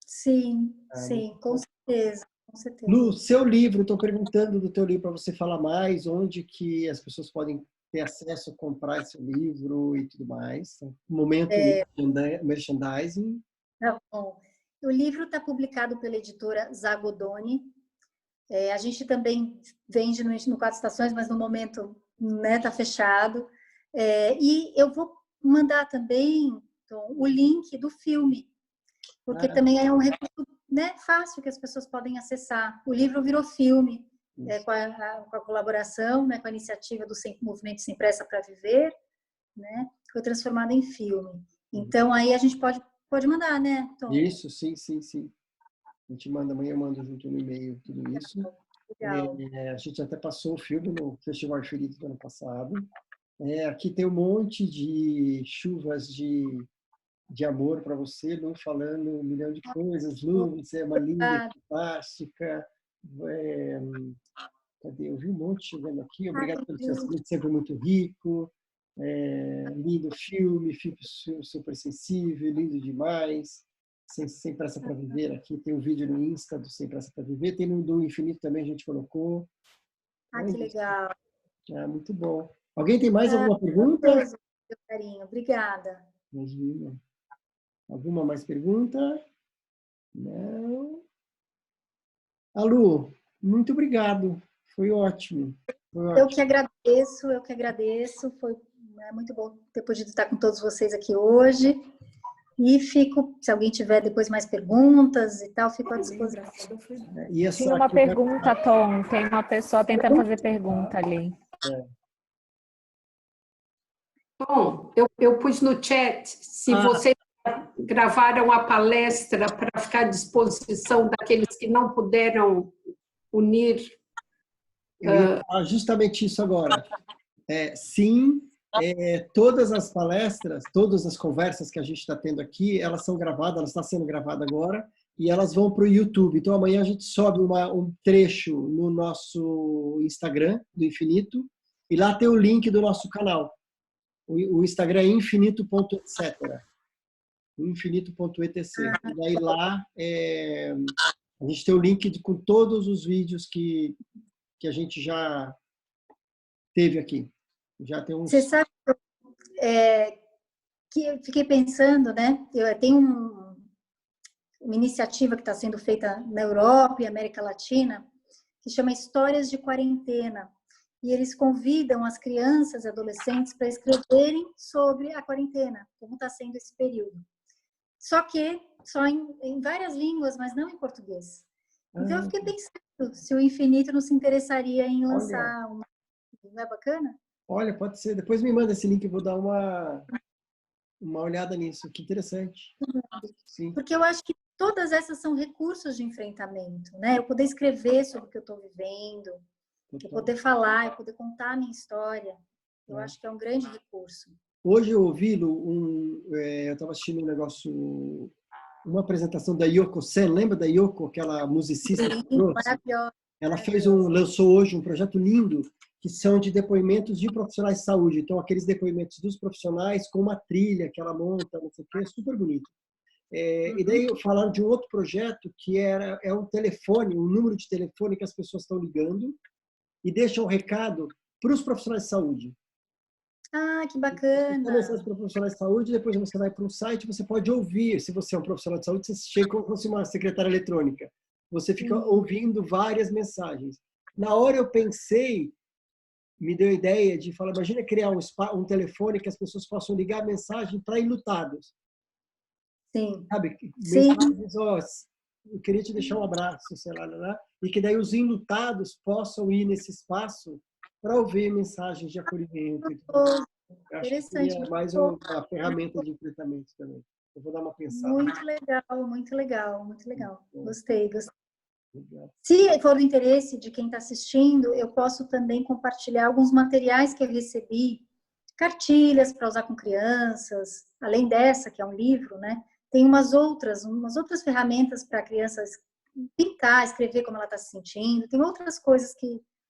Sim, sim, com certeza, com certeza. No seu livro, estou perguntando do teu livro para você falar mais, onde que as pessoas podem ter acesso a comprar esse livro e tudo mais. Momento merchandising. Tá bom. O livro está publicado pela editora Zagodoni. A gente também vende no Quatro Estações, mas no momento, né, está fechado. E eu vou mandar também, Tom, o link do filme, porque também é um recurso, né, fácil que as pessoas podem acessar. O livro virou filme, com a colaboração, né, com a iniciativa do Movimento Sem Pressa para Viver, né, foi transformado em filme. Então, aí a gente pode mandar, né, Tom? Isso, sim. A gente manda, amanhã eu mando junto no e-mail tudo isso. Legal. A gente até passou o filme no Festival Infinito do ano passado. Aqui tem um monte de chuvas de amor para você, Lu, falando 1 milhão de coisas. Lu, você é uma linda, fantástica. Cadê? Eu vi um monte chegando aqui. Obrigado pelo seu assistente, sempre muito rico. Lindo filme super sensível, lindo demais. Sem Pressa para Viver, aqui tem um vídeo no Insta do Sem Pressa para Viver, tem no do Infinito também, a gente colocou. Que legal. Muito bom. Alguém tem mais alguma pergunta? Meu carinho, obrigada. Imagina. Alguma mais pergunta? Não. Lu, muito obrigado. Foi ótimo. Eu que agradeço. Foi muito bom ter podido estar com todos vocês aqui hoje. E se alguém tiver depois mais perguntas e tal, fico à disposição. Tem uma pergunta, Tom. Tem uma pessoa tentando fazer pergunta ali. Tom, eu pus no chat se vocês gravaram a palestra para ficar à disposição daqueles que não puderam unir. Justamente isso agora. Sim. Todas as palestras, todas as conversas que a gente está tendo aqui, elas são gravadas, elas estão sendo gravadas agora e elas vão para o YouTube. Então amanhã a gente sobe um trecho no nosso Instagram do Infinito e lá tem o link do nosso canal. O Instagram é infinito.etc. Infinito.etc. E daí lá a gente tem o link com todos os vídeos que a gente já teve aqui. Já tem Você sabe que eu fiquei pensando, né? Tem uma iniciativa que está sendo feita na Europa e América Latina que chama Histórias de Quarentena. E eles convidam as crianças e adolescentes para escreverem sobre a quarentena, como está sendo esse período. Só em várias línguas, mas não em português. Então eu fiquei pensando se o Infinito não se interessaria em lançar uma... Não é bacana? Olha, pode ser. Depois me manda esse link, eu vou dar uma olhada nisso. Que interessante. Sim. Porque eu acho que todas essas são recursos de enfrentamento, né? Eu poder escrever sobre o que eu estou vivendo, eu poder falar, eu poder contar a minha história, eu acho que é um grande recurso. Hoje eu ouvi, eu estava assistindo uma apresentação da Yoko Sen, lembra da Yoko, aquela musicista? Sim, maravilhosa. Ela lançou hoje um projeto lindo que são de depoimentos de profissionais de saúde. Então, aqueles depoimentos dos profissionais com uma trilha que ela monta, não sei o quê, super bonito. E daí falaram de um outro projeto que é um telefone, um número de telefone que as pessoas estão ligando e deixam um recado para os profissionais de saúde. Que bacana! Você para profissionais de saúde, depois você vai para um site, você pode ouvir. Se você é um profissional de saúde, você chega como se fosse uma secretária eletrônica. Você fica ouvindo várias mensagens. Na hora eu pensei, me deu a ideia de falar, imagina criar um telefone que as pessoas possam ligar mensagem para enlutados. Sim. Sabe? Sim. Mensagens, eu queria te deixar um abraço, sei lá, e que daí os enlutados possam ir nesse espaço para ouvir mensagens de acolhimento. Interessante. É mais uma ferramenta de enfrentamento também. Eu vou dar uma pensada. Muito legal, muito legal, muito legal. Gostei. Se for do interesse de quem está assistindo, eu posso também compartilhar alguns materiais que eu recebi, cartilhas para usar com crianças, além dessa, que é um livro, né? Tem umas outras ferramentas para crianças pintar, escrever como ela está se sentindo, tem outras coisas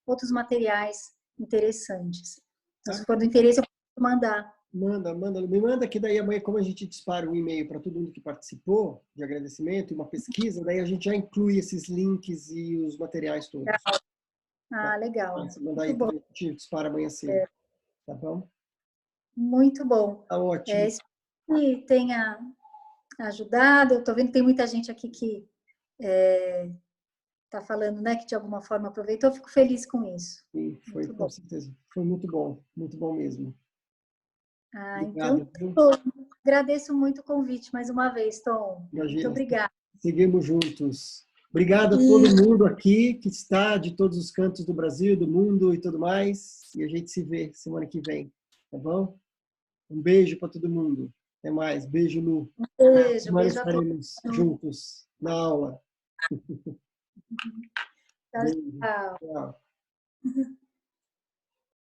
outros materiais interessantes. Então, se for do interesse, eu posso mandar. Me manda que daí amanhã, como a gente dispara um e-mail para todo mundo que participou de agradecimento e uma pesquisa, daí a gente já inclui esses links e os materiais todos. Legal. Se mandar aí, a gente dispara amanhã cedo. Tá bom? Muito bom. Tá ótimo. Espero que tenha ajudado. Eu estou vendo que tem muita gente aqui que está falando, né, que de alguma forma aproveitou. Eu fico feliz com isso. Sim, foi com certeza. Foi muito bom mesmo. Então, Agradeço muito o convite mais uma vez, Tom. Imagina. Muito obrigada. Seguimos juntos. Obrigado a todo mundo aqui que está de todos os cantos do Brasil, do mundo e tudo mais. E a gente se vê semana que vem, tá bom? Um beijo para todo mundo. Até mais. Beijo, Lu. Beijo, Semana beijo a todos. estaremos juntos na aula. Tchau, Beijo. tchau. Tchau.